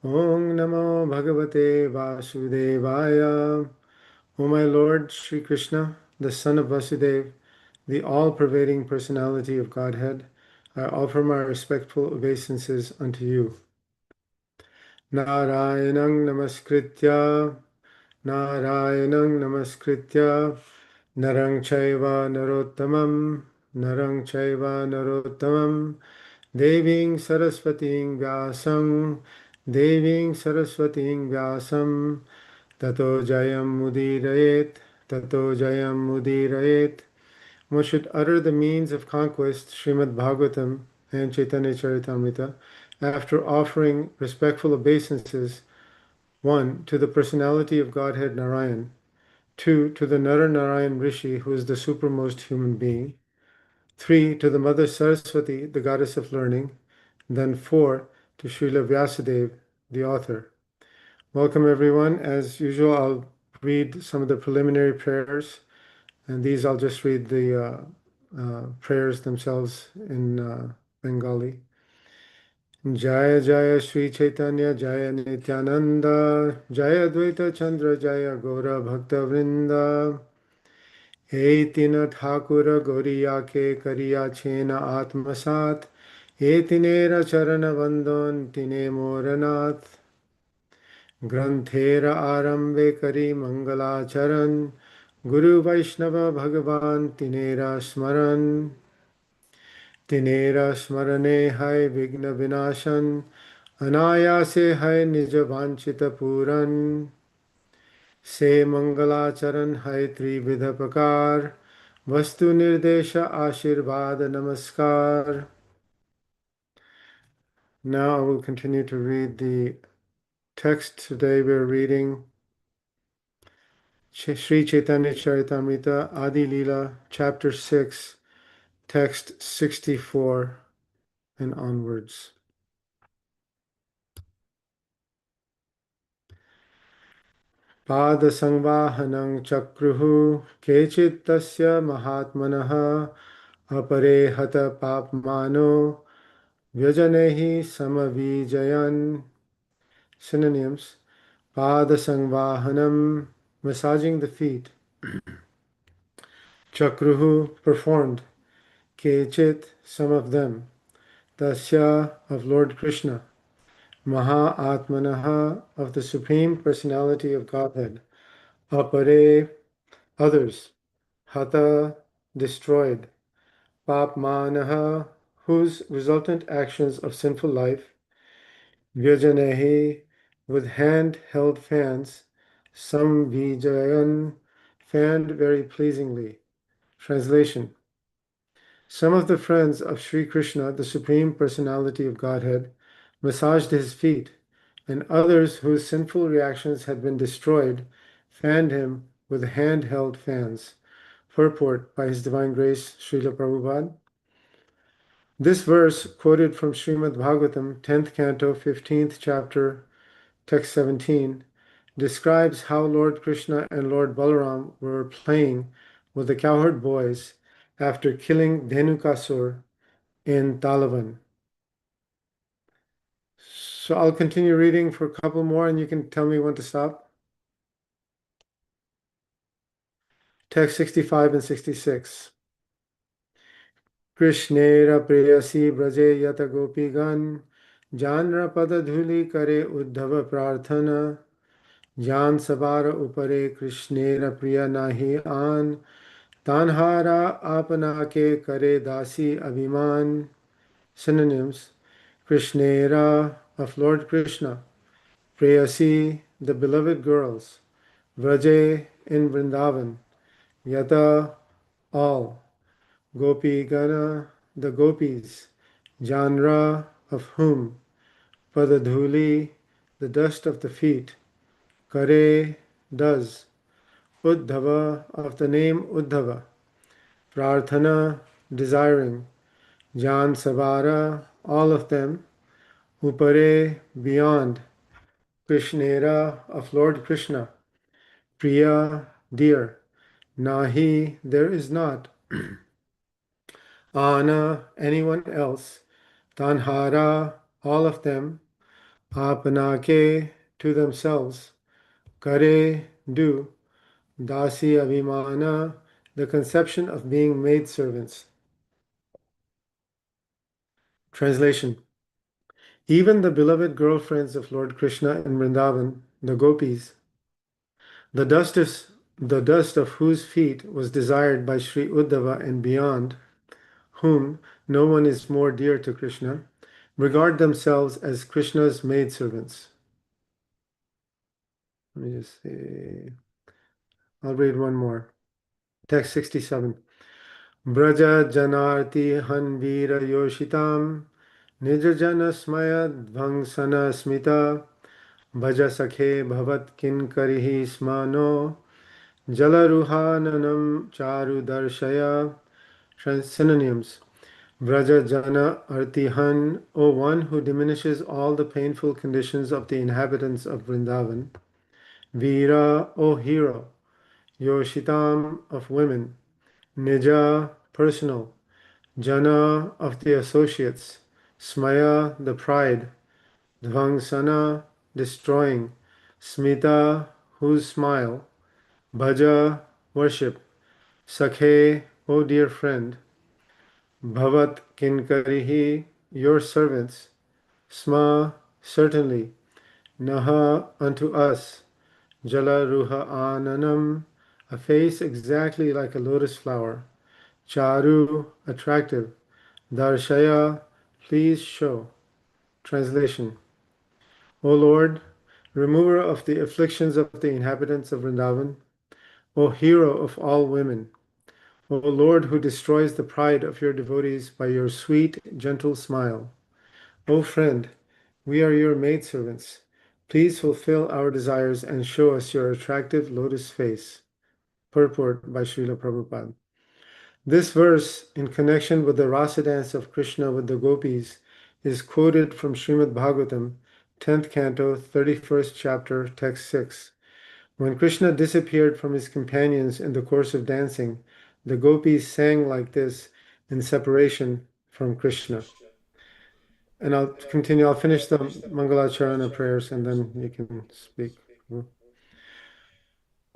Om Namo Bhagavate Vasudevaya. O my Lord Sri Krishna, the son of Vasudeva, the all-pervading personality of Godhead, I offer my respectful obeisances unto you. Narayanang namaskritya, Narayanang namaskritya, Narang chaiva narottamam, Narang chaiva narottamam, Deving Saraswating Vyasam, Deving Saraswating Vyasam, Tato Jayam Mudirayet, Tato Jayam Mudirayet. One should utter the means of conquest, Srimad Bhagavatam and Chaitanya Charitamrita, after offering respectful obeisances, 1. To the personality of Godhead Narayan, 2. To the Nara Narayan Rishi, who is the supremmost human being, 3. To the Mother Saraswati, the goddess of learning, then 4. To Srila Vyasadeva, the author. Welcome everyone. As usual, I'll read some of the preliminary prayers, and these I'll just read the prayers themselves in Bengali. Jaya Jaya Sri Chaitanya Jaya Nityananda Jaya Dvaita Chandra Jaya Gaura Bhakta Vrinda Etina Thakura Goriya Ke Kariya Chena Atmasat Etinera Charana Vandon Tine Moranath Granthera Arambe Kari Mangala Charan Guru Vaishnava Bhagavan Tinera Smaran Tinera Smarane Hai Vigna Vinashan Anayase Hai Nija Vanchita Puran Se Mangala Charan Hai Trividha Prakar Vastu Nirdesha Ashirvada Namaskar. Now I will continue to read the text. Today we are reading Sri Chaitanya Charitamrita Adi Leela, Chapter 6, Text 64 and onwards. Padasangvahanang chakruhu kechit tasya mahatmanaha apare hata papmano vyajanehi samavijayan. Synonyms: Padasangvahanam, massaging the feet; chakruhu, performed; kechit, some of them; tasya, of Lord Krishna; Mahatmanaha, of the Supreme Personality of Godhead; apare, others; hata, destroyed; papmanaha, whose resultant actions of sinful life; vyajanehi, with hand-held fans; samvijayan, fanned very pleasingly. Translation: Some of the friends of Sri Krishna, the Supreme Personality of Godhead, massaged his feet, and others whose sinful reactions had been destroyed fanned him with hand-held fans. Purport by His Divine Grace, Srila Prabhupada. This verse, quoted from Srimad Bhagavatam, 10th Canto, 15th Chapter, Text 17, describes how Lord Krishna and Lord Balaram were playing with the cowherd boys after killing Dhenukasur in Talavan. So I'll continue reading for a couple more and you can tell me when to stop. Text 65 and 66. Krishnera preyasi braje yata gopigan जानर पद धूलि करे उद्धव प्रार्थना जान सवार उपरे कृष्णेर प्रिय नाही आन तान्हारा आपना के करे दासी अभिमान. Synonyms: Krishnera of Lord Krishna, Preyasi, the beloved girls, Vraje in Vrindavan, Yata, all, Gopi Gana, the gopis, Janra, of whom, Padadhuli, the dust of the feet, Kare, does, Uddhava, of the name Uddhava, Prarthana, desiring, Jan Savara, all of them, Upare, beyond, Krishnera, of Lord Krishna, Priya, dear, Nahi, there is not, Ana, anyone else, Tanhara, all of them, Apanake, to themselves, Kare, do, Dasi Abhimana, the conception of being maidservants. Translation: Even the beloved girlfriends of Lord Krishna in Vrindavan, the gopis, the dust of whose feet was desired by Sri Uddhava and beyond, whom no one is more dear to Krishna, regard themselves as Krishna's maidservants. Let me just see. I'll read one more. Text 67. Braja janarti hanvira yoshitam nijajana smaya dvangsana smita bhaja sakhe bhavat kinkarihi smano jalaruhananam charu darshaya. Synonyms: Braja Jana Artihan, O one who diminishes all the painful conditions of the inhabitants of Vrindavan. Veera, O hero. Yoshitam, of women. Nija, personal. Jana, of the associates. Smaya, the pride. Dvangsana, destroying. Smita, whose smile. Bhaja, worship. Sakhe, O dear friend. Bhavat kinkarihi, your servants. Sma, certainly. Naha, unto us. Jala ruha ananam, a face exactly like a lotus flower. Charu, attractive. Darshaya, please show. Translation: O Lord, remover of the afflictions of the inhabitants of Vrindavan, O hero of all women, O Lord, who destroys the pride of your devotees by your sweet, gentle smile. O friend, we are your maidservants. Please fulfill our desires and show us your attractive lotus face. Purport by Srila Prabhupada. This verse, in connection with the rasa dance of Krishna with the gopis, is quoted from Srimad Bhagavatam, 10th canto, 31st chapter, text 6. When Krishna disappeared from his companions in the course of dancing, the gopis sang like this in separation from Krishna. And I'll continue, I'll finish the Mangalacharana prayers and then you can speak.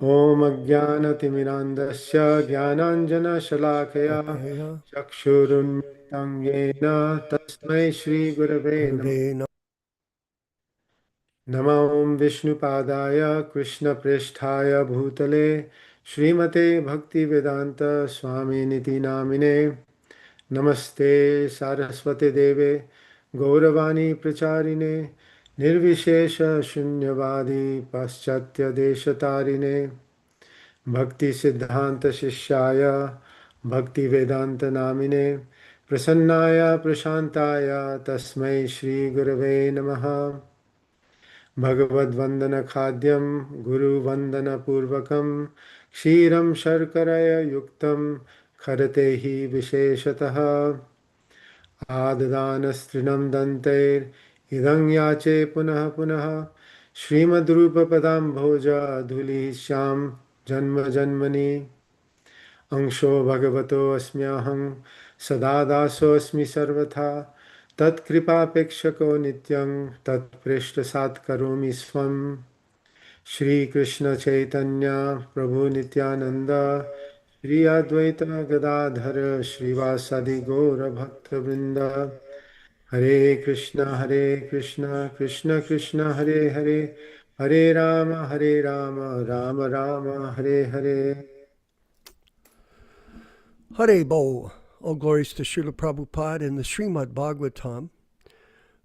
Om Ajnanatimirandasya Jnananjana Shalakaya Chakshurunmilitam Yena Tasmai Shri Gurave Namah. Namo Om Vishnupadaya Krishna Presthaya Bhutale Srimate Bhaktivedanta Swami Niti Namine Namaste Saraswate Deve Gauravani Pracharine Nirvishesha Shunyavadi Paschatya Deshatarine Bhakti Siddhanta Shishyaya Bhakti Vedanta Namine Prasannaya Prashantaya Tasmai Shri Gurave Namaha. Bhagavad Vandana Khadyam Guru Vandana Purvakam Kshiram Sharkaraya Yuktam Kharatehi Visheshataha Adadana Dantair Idang Yache Punaha Punaha Srimad Rupa Padam Bhoja Dhuli Shyam Janma Janmani Angsho Bhagavato Asmyaham Sadadaso Asmi Sarvatha Tat Kripa Pekshako Nityam Tat Prishta Sat Karomi Swam Shri Krishna Chaitanya Prabhu Nityananda Shri Advaita Gadadhara Srivasadi Gaura Bhakta Vrinda Hare Krishna, Krishna Krishna, Hare Hare, Hare Rama, Rama Rama, Hare Hare. Hare Bo. All glories to Srila Prabhupada and the Srimad Bhagavatam,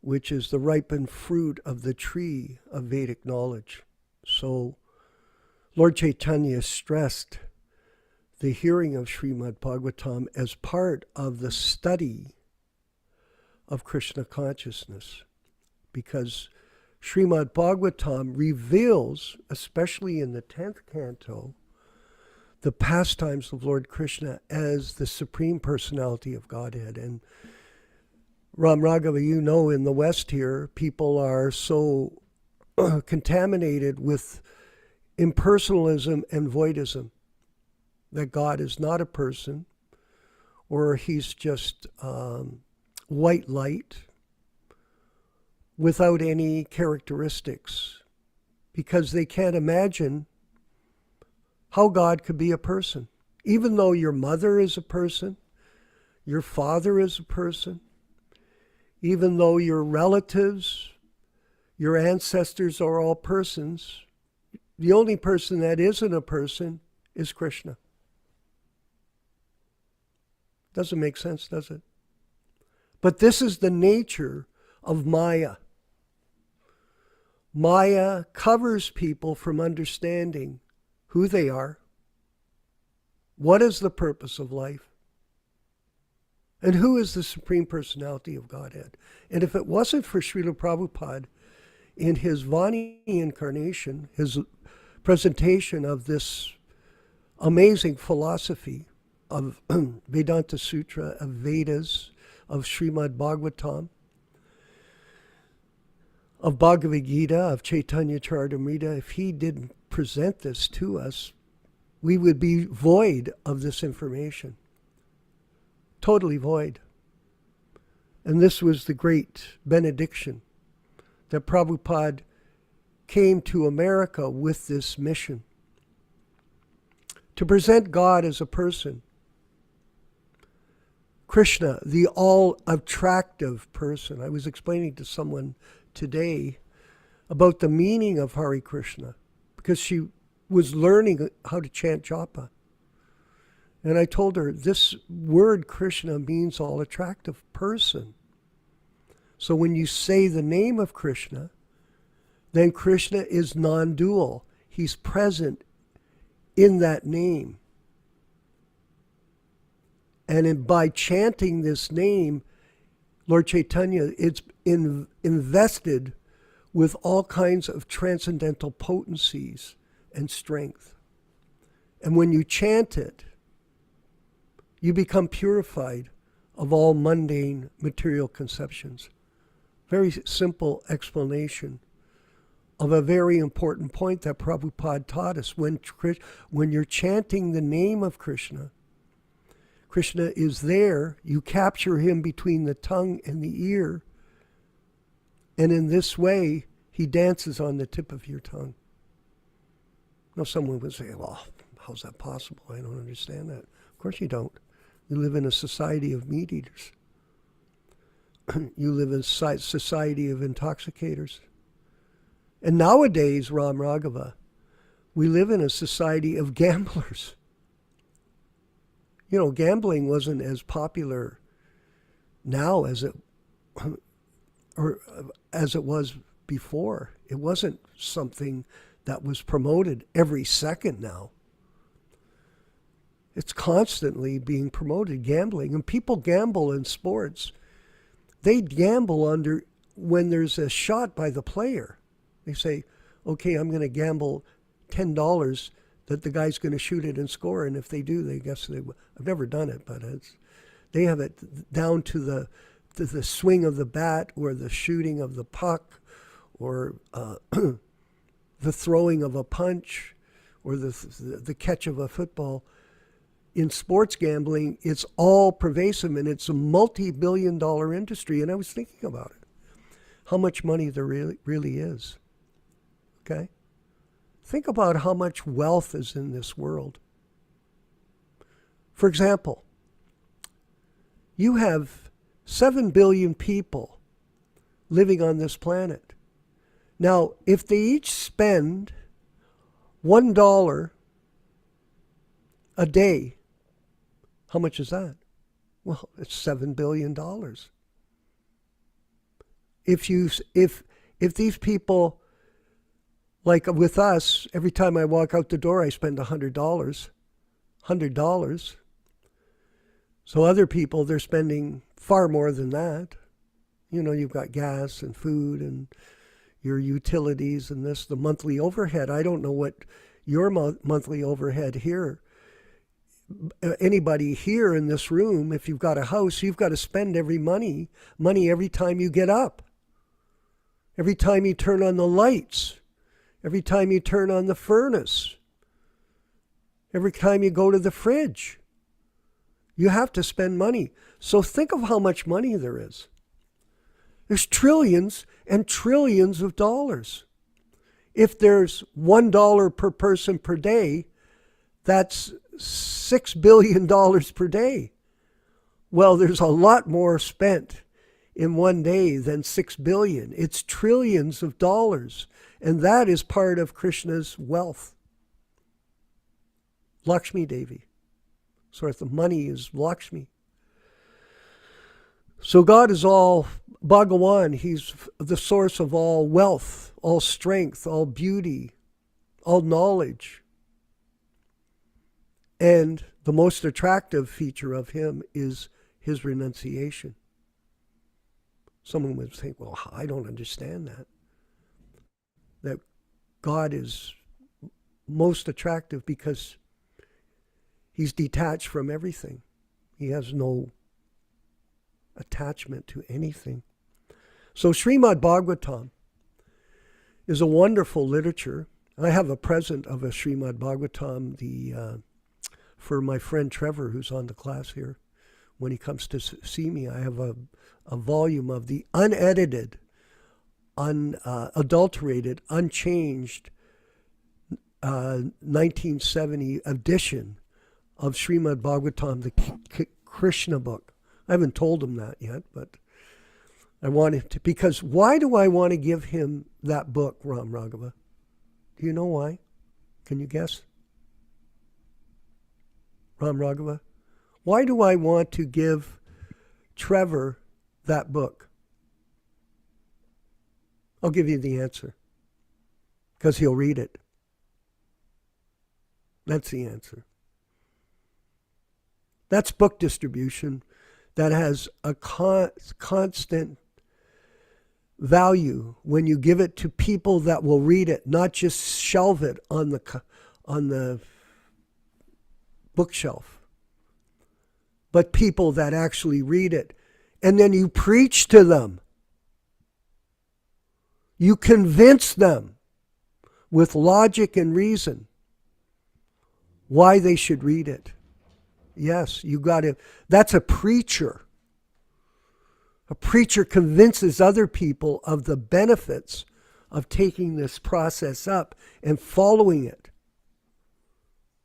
which is the ripened fruit of the tree of Vedic knowledge. So Lord Chaitanya stressed the hearing of Srimad Bhagavatam as part of the study of Krishna consciousness, because Srimad Bhagavatam reveals, especially in the 10th canto, the pastimes of Lord Krishna as the Supreme Personality of Godhead. And Ram Raghava, you know, in the West here, people are so contaminated with impersonalism and voidism, that God is not a person, or he's just white light without any characteristics, because they can't imagine how God could be a person. Even though your mother is a person, your father is a person, even though your relatives, your ancestors are all persons, the only person that isn't a person is Krishna. Doesn't make sense, does it? But this is the nature of Maya. Maya covers people from understanding who they are, what is the purpose of life, and who is the Supreme Personality of Godhead. And if it wasn't for Srila Prabhupada in his Vani incarnation, his presentation of this amazing philosophy of Vedanta Sutra, of Vedas, of Srimad Bhagavatam, of Bhagavad Gita, of Chaitanya Charitamrita, if he didn't present this to us, we would be void of this information. Totally void. And this was the great benediction that Prabhupada came to America with this mission, to present God as a person, Krishna, the all-attractive person. I was explaining to someone today about the meaning of Hare Krishna, because she was learning how to chant japa. And I told her, this word Krishna means all-attractive person. So when you say the name of Krishna, then Krishna is non-dual. He's present in that name. And by chanting this name, Lord Chaitanya, it's invested with all kinds of transcendental potencies and strength. And when you chant it, you become purified of all mundane material conceptions. Very simple explanation of a very important point that Prabhupada taught us. When you're chanting the name of Krishna, Krishna is there. You capture him between the tongue and the ear. And in this way, he dances on the tip of your tongue. Now, someone would say, well, how's that possible? I don't understand that. Of course you don't. You live in a society of meat eaters. You live in a society of intoxicators. And nowadays, Ram Raghava, we live in a society of gamblers. You know, gambling wasn't as popular now as it was before. It wasn't something that was promoted every second now. It's constantly being promoted, gambling. And people gamble in sports. They gamble when there's a shot by the player. They say, okay, I'm going to gamble $10 that the guy's going to shoot it and score. And if they do, I've never done it, but they have it down to the swing of the bat, or the shooting of the puck, or the throwing of a punch, or the catch of a football. In sports gambling, it's all pervasive, and it's a multi-billion-dollar industry. And I was thinking about it, how much money there really is. Okay? Think about how much wealth is in this world. For example, you have 7 billion people living on this planet. Now, if they each spend $1 a day, how much is that? Well, it's $7 billion. If these people, like with us, every time I walk out the door, I spend $100. $100. So other people, they're spending far more than that. You've got gas and food and your utilities and the monthly overhead. I don't know what your monthly overhead here. Anybody here in this room, if you've got a house, you've got to spend money every time you get up. Every time you turn on the lights. Every time you turn on the furnace. Every time you go to the fridge. You have to spend money. So think of how much money there is. There's trillions and trillions of dollars. If there's $1 per person per day, that's $6 billion per day. Well, there's a lot more spent in one day than 6 billion. It's trillions of dollars. And that is part of Krishna's wealth. Lakshmi Devi. So the money is Lakshmi. So God is all Bhagawan. He's the source of all wealth, all strength, all beauty, all knowledge. And the most attractive feature of him is his renunciation. Someone would think, well, I don't understand that. That God is most attractive because he's detached from everything. He has no attachment to anything. So Srimad Bhagavatam is a wonderful literature. I have a present of a Srimad Bhagavatam for my friend Trevor, who's on the class here. When he comes to see me, I have a volume of the unedited, unadulterated, unchanged 1970 edition of Srimad Bhagavatam, the Krishna book. I haven't told him that yet, but I want him to, because why do I want to give him that book, Ram Raghava? Do you know why? Can you guess? Ram Raghava? Why do I want to give Trevor that book? I'll give you the answer. Because he'll read it. That's the answer. That's book distribution that has a constant value when you give it to people that will read it, not just shelve it on the bookshelf, but people that actually read it. And then you preach to them. You convince them with logic and reason why they should read it. Yes, you got to. That's a preacher. A preacher convinces other people of the benefits of taking this process up and following it.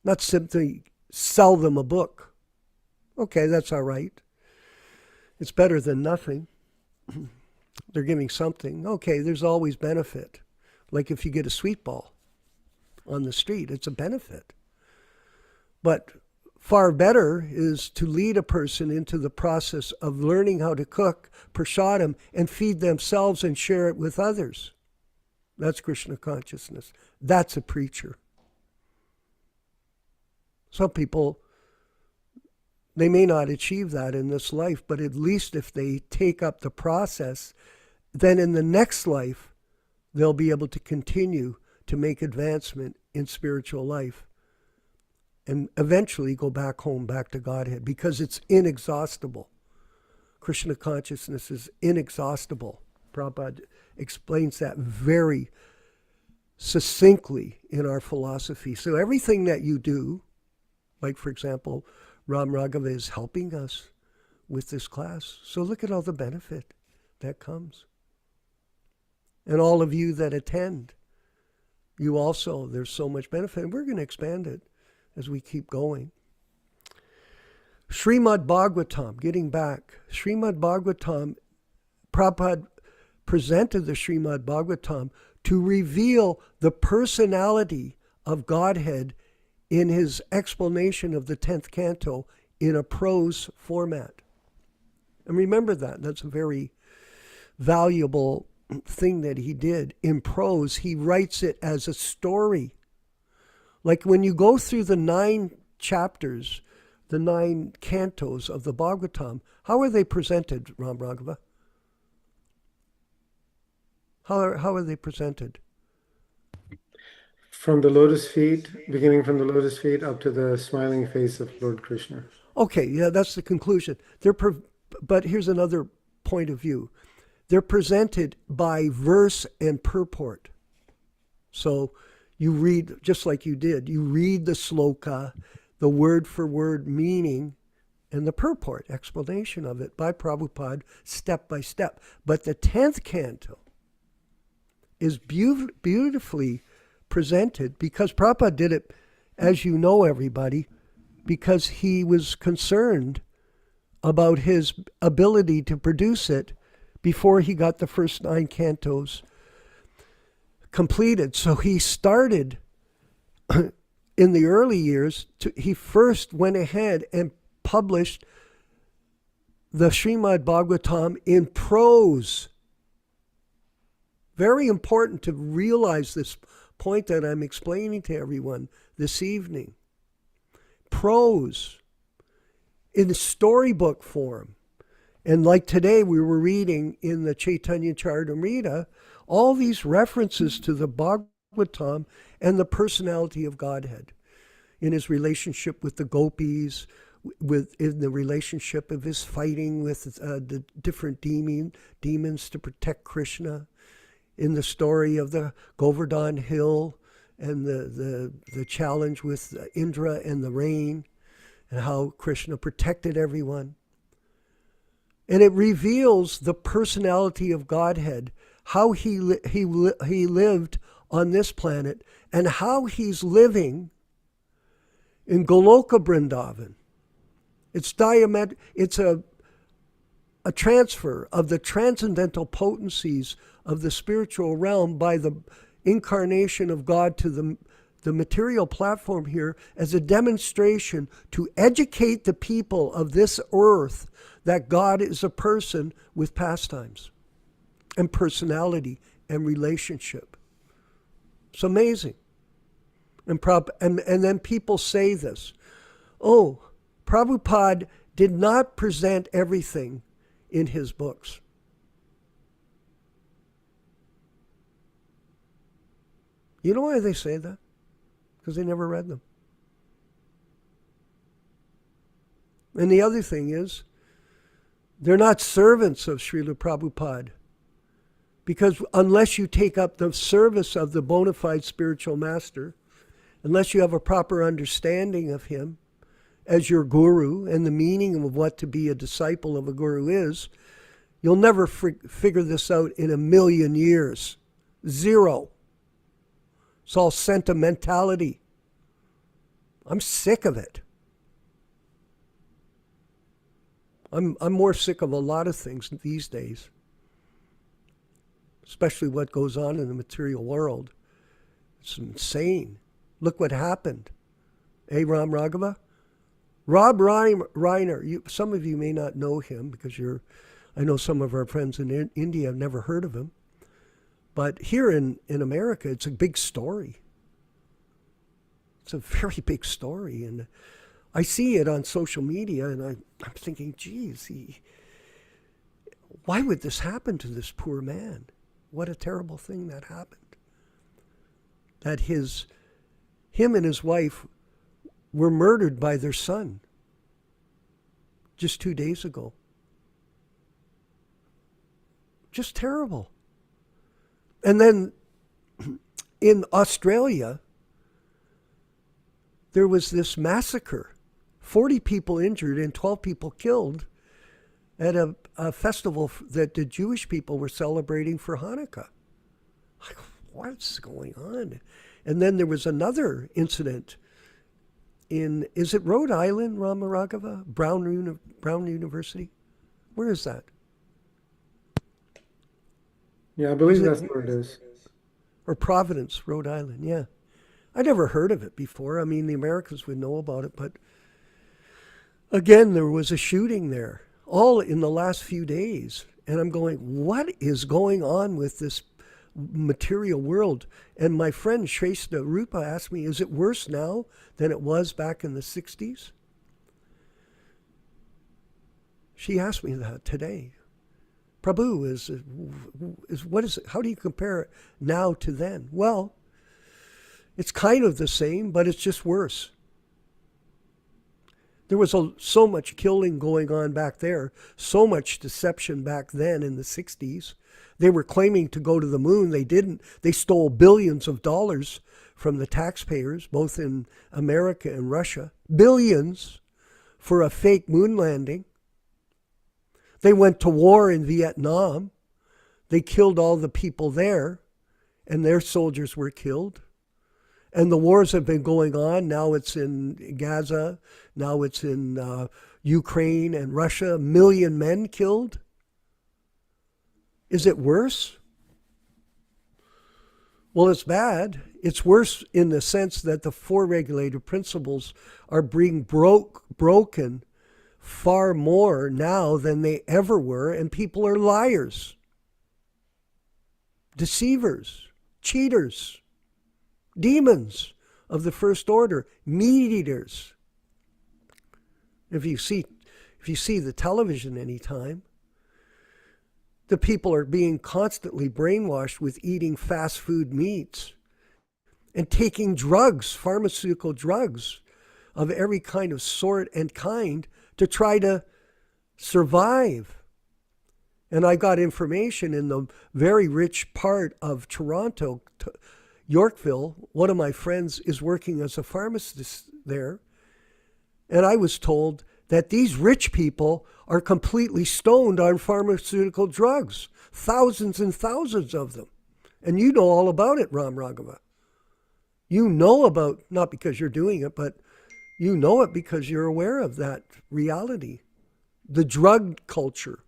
Not simply sell them a book. Okay, that's all right. It's better than nothing. They're giving something. Okay, there's always benefit. Like if you get a sweet ball on the street, it's a benefit. But far better is to lead a person into the process of learning how to cook prasadam and feed themselves and share it with others. That's Krishna consciousness. That's a preacher. Some people, they may not achieve that in this life, but at least if they take up the process, then in the next life, they'll be able to continue to make advancement in spiritual life and eventually go back home, back to Godhead, because it's inexhaustible. Krishna consciousness is inexhaustible. Prabhupada explains that very succinctly in our philosophy. So everything that you do, like for example, Ram Raghava is helping us with this class. So look at all the benefit that comes. And all of you that attend, you also, there's so much benefit. And we're going to expand it as we keep going. Srimad Bhagavatam, getting back. Srimad Bhagavatam, Prabhupada presented the Srimad Bhagavatam to reveal the personality of Godhead in his explanation of the 10th canto in a prose format. And remember that. That's a very valuable thing that he did. In prose, he writes it as a story. Like when you go through the 9 chapters, the 9 cantos of the Bhagavatam, how are they presented, Ram Raghava? How are they presented? From the lotus feet, beginning from the lotus feet up to the smiling face of Lord Krishna. Okay, yeah, that's the conclusion. But here's another point of view. They're presented by verse and purport. So you read, just like you did, you read the sloka, the word for word meaning, and the purport, explanation of it by Prabhupada, step by step. But the 10th canto is beautifully presented because Prabhupada did it, as you know, everybody, because he was concerned about his ability to produce it before he got the first 9 cantos completed. So he started in the early years, he first went ahead and published the Srimad Bhagavatam in prose. Very important to realize this point that I'm explaining to everyone this evening. Prose in storybook form. And like today we were reading in the Chaitanya Charitamrita, all these references to the Bhagavatam and the personality of Godhead in his relationship with the gopis, in the relationship of his fighting with the different demons to protect Krishna, in the story of the Govardhan Hill and the challenge with Indra and the rain, and how Krishna protected everyone. And it reveals the personality of Godhead, how he lived on this planet, and how he's living in Goloka Vrindavan. It's a transfer of the transcendental potencies of the spiritual realm by the incarnation of God to the material platform here as a demonstration to educate the people of this earth that God is a person with pastimes and personality and relationship. It's amazing. And then people say this, oh, Prabhupada did not present everything in his books. You know why they say that? Because they never read them. And the other thing is, they're not servants of Srila Prabhupada. Because unless you take up the service of the bona fide spiritual master, unless you have a proper understanding of him as your guru and the meaning of what to be a disciple of a guru is, you'll never figure this out in 1,000,000 years. Zero. It's all sentimentality. I'm sick of it. I'm more sick of a lot of things these days, especially what goes on in the material world. It's insane. Look what happened. Hey, Ram Raghava? Rob Reiner, some of you may not know him because I know some of our friends in India have never heard of him. But here in America, it's a big story. It's a very big story. And I see it on social media, and I'm thinking, geez, why would this happen to this poor man? What a terrible thing that happened. That him and his wife were murdered by their son just 2 days ago. Just terrible. And then in Australia, there was this massacre, 40 people injured and 12 people killed at a festival that the Jewish people were celebrating for Hanukkah. Like, what's going on? And then there was another incident is it Rhode Island, Rama Raghava? Brown University? Where is that? Yeah, I believe that's where it is. Or Providence, Rhode Island. Yeah. I never heard of it before. I mean, the Americans would know about it, but again, there was a shooting there, all in the last few days. And I'm going, what is going on with this material world? And my friend Shrestha Rupa asked me, is it worse now than it was back in the 60s? She asked me that today. Prabhu, is what is it? How do you compare it now to then? Well, it's kind of the same, but it's just worse. There was so much killing going on back there, so much deception back then in the 60s. They were claiming to go to the moon. They didn't. They stole billions of dollars from the taxpayers, both in America and Russia. Billions for a fake moon landing. They went to war in Vietnam. They killed all the people there, and their soldiers were killed. And the wars have been going on. Now it's in Gaza. Now it's in Ukraine and Russia. 1 million men killed. Is it worse? Well, it's bad. It's worse in the sense that the four regulated principles are being broken far more now than they ever were, and people are liars, deceivers, cheaters, demons of the first order, meat eaters. If you see the television anytime, the people are being constantly brainwashed with eating fast food meats and taking drugs, pharmaceutical drugs of every kind of sort and kind to try to survive. And I got information in the very rich part of Toronto, Yorkville. One of my friends is working as a pharmacist there. And I was told that these rich people are completely stoned on pharmaceutical drugs. Thousands and thousands of them. And you know all about it, Ram Raghava. You know about, not because you're doing it, but you know it because you're aware of that reality. The drug culture,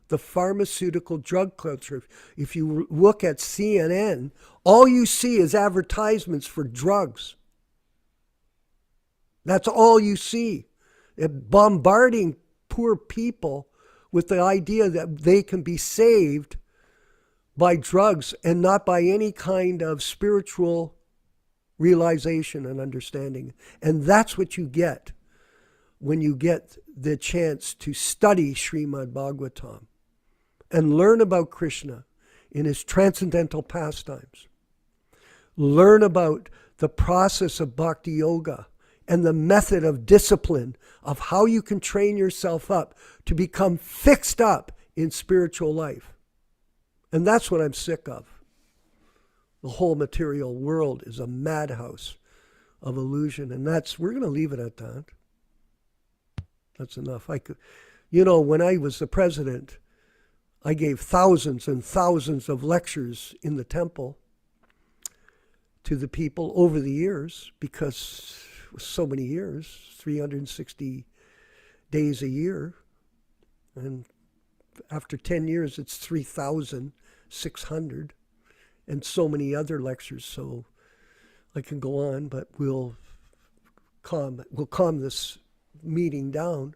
the pharmaceutical drug culture. If you look at CNN, all you see is advertisements for drugs. That's all you see. They're bombarding poor people with the idea that they can be saved by drugs and not by any kind of spiritual realization and understanding. And that's what you get when you get the chance to study Srimad Bhagavatam and learn about Krishna in his transcendental pastimes. Learn about the process of bhakti yoga and the method of discipline of how you can train yourself up to become fixed up in spiritual life. And that's what I'm sick of. The whole material world is a madhouse of illusion. And we're going to leave it at that. That's enough. When I was the president, I gave thousands and thousands of lectures in the temple to the people over the years, because it was so many years, 360 days a year. And after 10 years, it's 3,600. And so many other lectures, so I can go on, but we'll calm this meeting down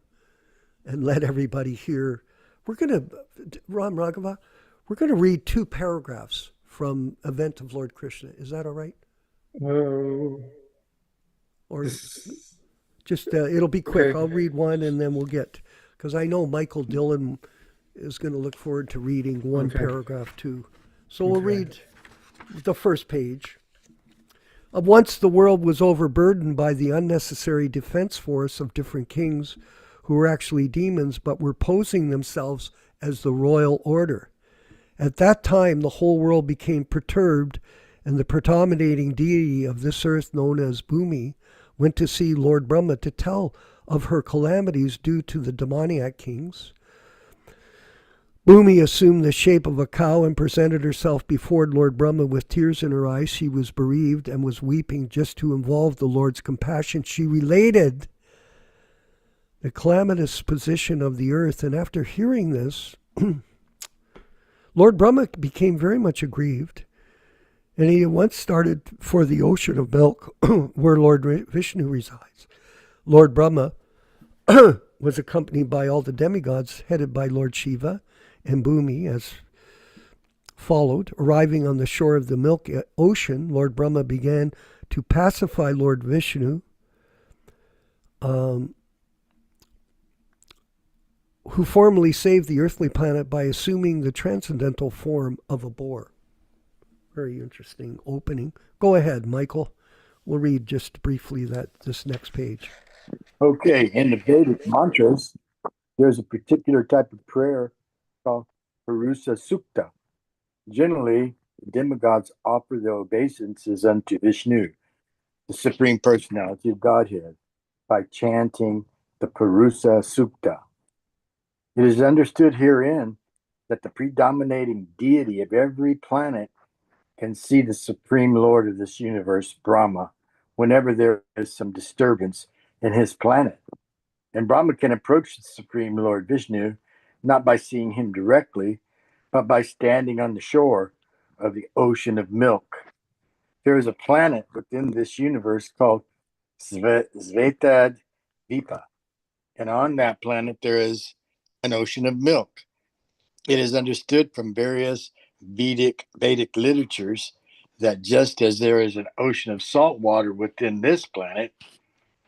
and let everybody hear. We're going to, Ram Raghava, we're going to read 2 paragraphs from Event of Lord Krishna. Is that all right? Or just, it'll be quick. Okay. I'll read one and then we'll get, because I know Michael Dillon is going to look forward to reading one paragraph too. So we'll read the first page. Once the world was overburdened by the unnecessary defense force of different kings who were actually demons but were posing themselves as the royal order. At that time, the whole world became perturbed, and the predominating deity of this earth, known as Bhumi, went to see Lord Brahma to tell of her calamities due to the demoniac kings. Bhumi assumed the shape of a cow and presented herself before Lord Brahma with tears in her eyes. She was bereaved and was weeping just to involve the Lord's compassion. She related the calamitous position of the earth, and after hearing this, Lord Brahma became very much aggrieved, and he at once started for the ocean of milk where Lord Vishnu resides. Lord Brahma was accompanied by all the demigods headed by Lord Shiva and Bhumi as followed. Arriving on the shore of the milk ocean, Lord Brahma began to pacify Lord Vishnu, who formerly saved the earthly planet by assuming the transcendental form of a boar. Very interesting opening. Go ahead, Michael. We'll read just briefly this next page. Okay, in the Vedic mantras, there's a particular type of prayer called Purusa Sukta. Generally, the demigods offer their obeisances unto Vishnu, the Supreme Personality of Godhead, by chanting the Purusa Sukta. It is understood herein that the predominating deity of every planet can see the Supreme Lord of this universe, Brahma, whenever there is some disturbance in his planet. And Brahma can approach the Supreme Lord Vishnu not by seeing him directly, but by standing on the shore of the ocean of milk. There is a planet within this universe called Svetad Vipa, and on that planet there is an ocean of milk. It is understood from various Vedic literatures that just as there is an ocean of salt water within this planet,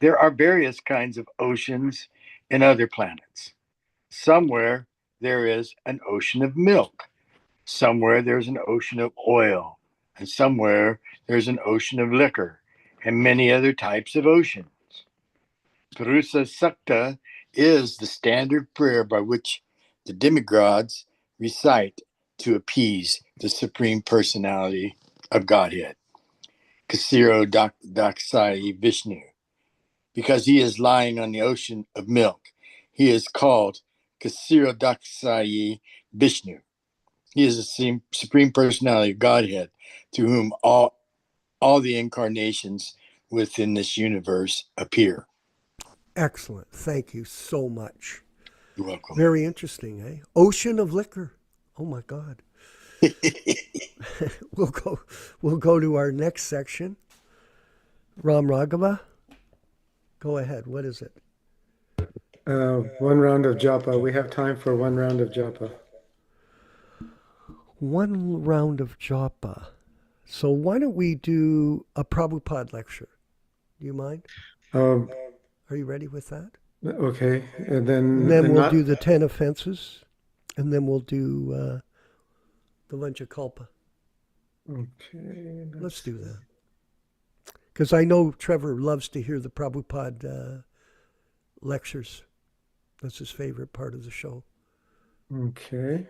there are various kinds of oceans in other planets. Somewhere there is an ocean of milk. Somewhere there's an ocean of oil. And somewhere there's an ocean of liquor and many other types of oceans. Purusa Sukta is the standard prayer by which the demigods recite to appease the Supreme Personality of Godhead, Kasiro Daksai Vishnu. Because he is lying on the ocean of milk, he is called Kasiro Daksai Vishnu. He is the Supreme Personality of Godhead, to whom all the incarnations within this universe appear. Excellent. Thank you so much. You're welcome. Very interesting, eh? Ocean of liquor. Oh my God. We'll go to our next section. Ram Raghava. Go ahead. What is it? One round of japa. We have time for one round of japa. One round of japa. So why don't we do a Prabhupada lecture? Do you mind? Are you ready with that? Okay, and then we'll do the 10 offenses, and then we'll do the Vanchakalpa. Okay. Let's do that. Because I know Trevor loves to hear the Prabhupada lectures. That's his favorite part of the show. Okay.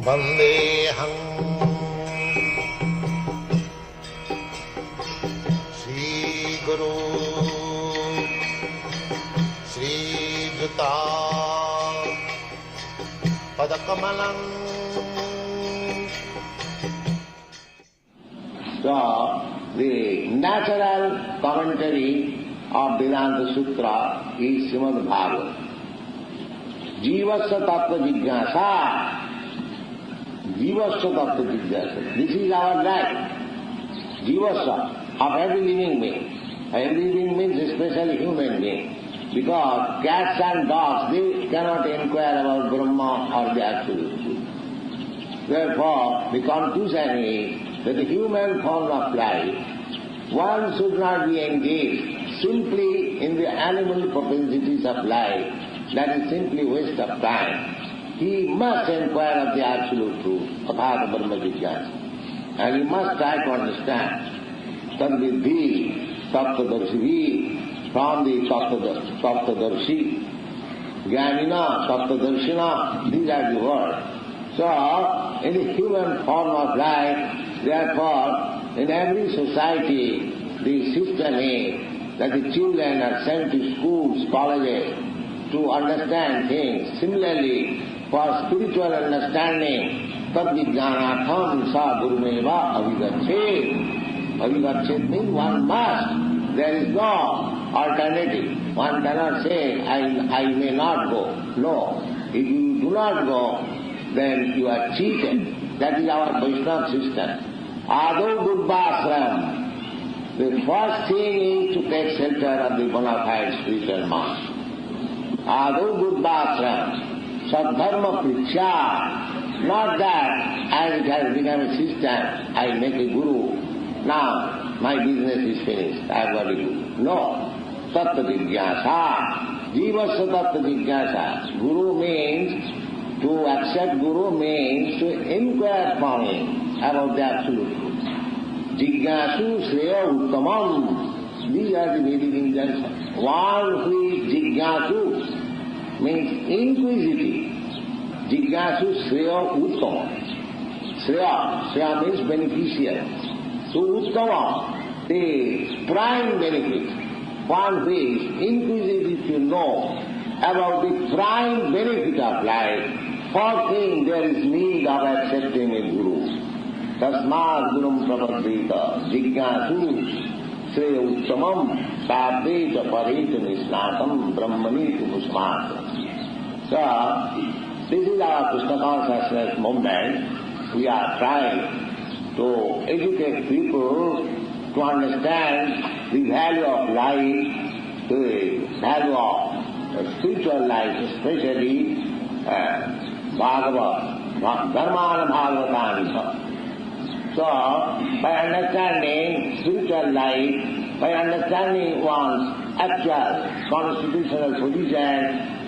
Vandeham Shri Guru Shri Juta Padakamalam. So, the natural commentary of Vedanta Sutra is Srimad Bhagavatam. Jivasya Tattva Jigyasa. Jivasya Tattva Jigyasa. This is our life. Jivasya of every living being. Every living means especially human being. Because cats and dogs, they cannot inquire about Brahma or the Absolute Truth. Therefore, the conclusion is that the human form of life, one should not be engaged simply in the animal propensities of life. That is simply waste of time. He must inquire of the Absolute Truth, Athartha Brahma Jigyasa. And he must try to understand. Tad vidhi, tattva darshvi, from the Saptadarshi, Jnanina, Saptadarshina, these are the words. So, in the human form of life, therefore, in every society, the system is that the children are sent to schools, colleges, to understand things. Similarly, for spiritual understanding, tad-vijnanatham sa gurumeva avigachet. Avigachet means one must. There is no alternative. One cannot say, I may not go. No. If you do not go, then you are cheated. That is our Vaishnava system. Ado Buddhasram. The first thing is to take shelter of the bona fide spiritual master. Ado Buddhasram. Sadharma Pricha. Not that as it has become a system, I make a guru. Now my business is finished. I have got a guru. No. Tattva Jigyasa. Jivasya Tattva Jigyasa. Guru means, to accept Guru means to inquire from him about the absolute truth. Jigyasu Shreya Uttamam. These are the Vedic injunctions. One who is Jigyasu means inquisitive. Jigyasu Shreya Uttamam. Shreya means beneficial. So Uttamam, the prime benefit. One who is inquisitive to know about the prime benefit of life, for him there is need of accepting a guru. Tasmad gurum prapadita jigyasu shreya uttamam sabdeta pareta nisnatam brahmanitu musmat. So, this is our Krishna consciousness movement. We are trying to educate people to understand the value of life, the value of spiritual life, especially Bhagavad, Dharmana Bhagavatani. So, by understanding spiritual life, by understanding one's actual constitutional position,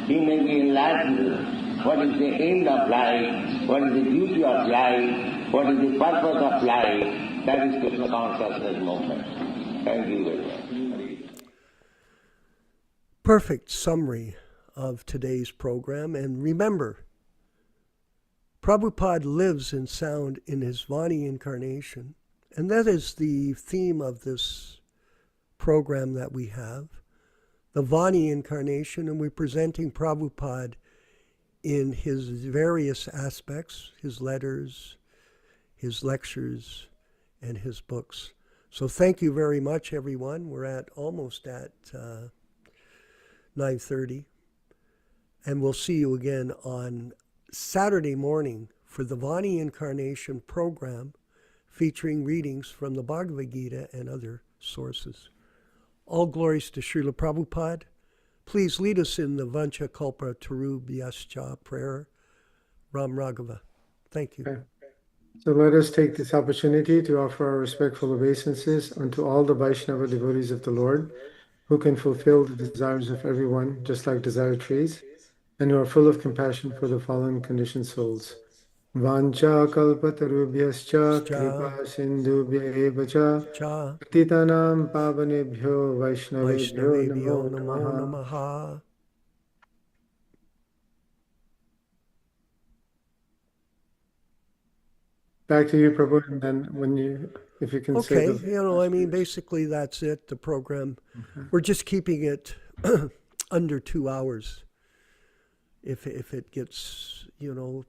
he may be enlightened. What is the end of life? What is the duty of life? What is the purpose of life? That is Krishna consciousness movement. Thank you very much. Perfect summary of today's program. And remember, Prabhupada lives in sound in his Vani incarnation. And that is the theme of this program that we have, the Vani incarnation. And we're presenting Prabhupada in his various aspects, his letters, his lectures, and his books. So thank you very much, everyone. We're almost at 9:30. And we'll see you again on Saturday morning for the Vani Incarnation program featuring readings from the Bhagavad Gita and other sources. All glories to Srila Prabhupada. Please lead us in the Vancha Kalpa Tarubhyascha prayer. Ram Raghava. Thank you. Okay. So let us take this opportunity to offer our respectful obeisances unto all the Vaishnava devotees of the Lord, who can fulfill the desires of everyone, just like desire trees, and who are full of compassion for the fallen conditioned souls. Vancha kalpatarubhyascha kripa sindhubhya eva cha patitanam pavanebhyo vaishnavebhyo namo namaha. Back to you, Prabhu, and then if you can say basically that's it, the program. Okay. We're just keeping it under 2 hours. If it gets,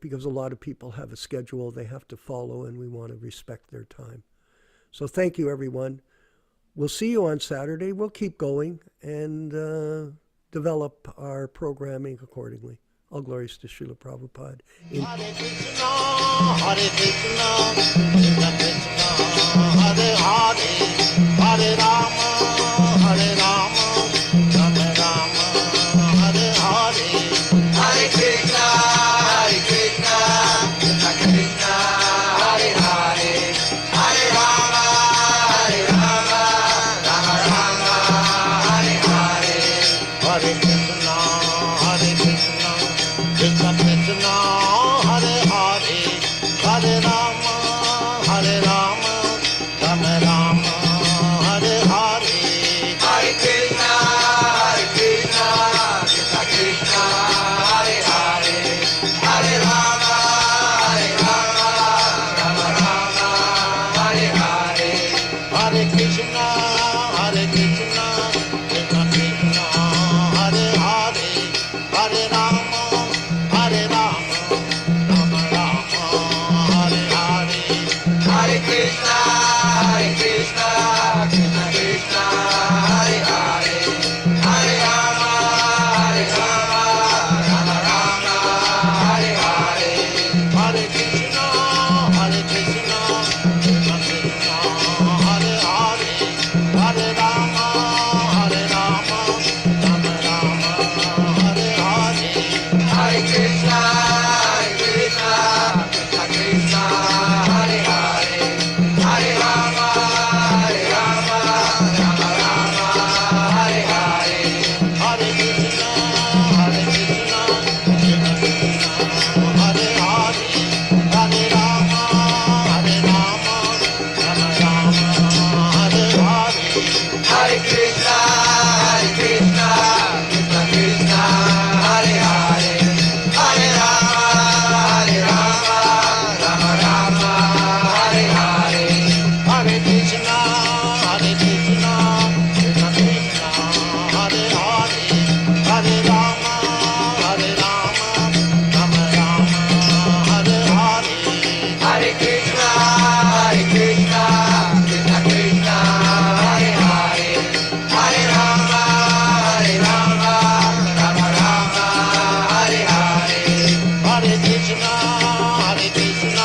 because a lot of people have a schedule they have to follow, and we want to respect their time. So thank you, everyone. We'll see you on Saturday. We'll keep going and develop our programming accordingly. All glories to Srila Prabhupada. Hare Krishna, Hare Krishna, Krishna Krishna, Hare Hare, Hare Rama, Hare Rama, Rama Rama, Hare Hare. Hare Krishna, Hare Krishna, Krishna Krishna, Hare Hare, Hare Rama, Hare Rama, Rama Rama, Hare Hare. Hare Krishna, Hare Krishna, Krishna Krishna, Hare Hare, Hare Rama, Hare Rama, Rama Rama, Hare Hare. Hare Krishna. Hare Krishna,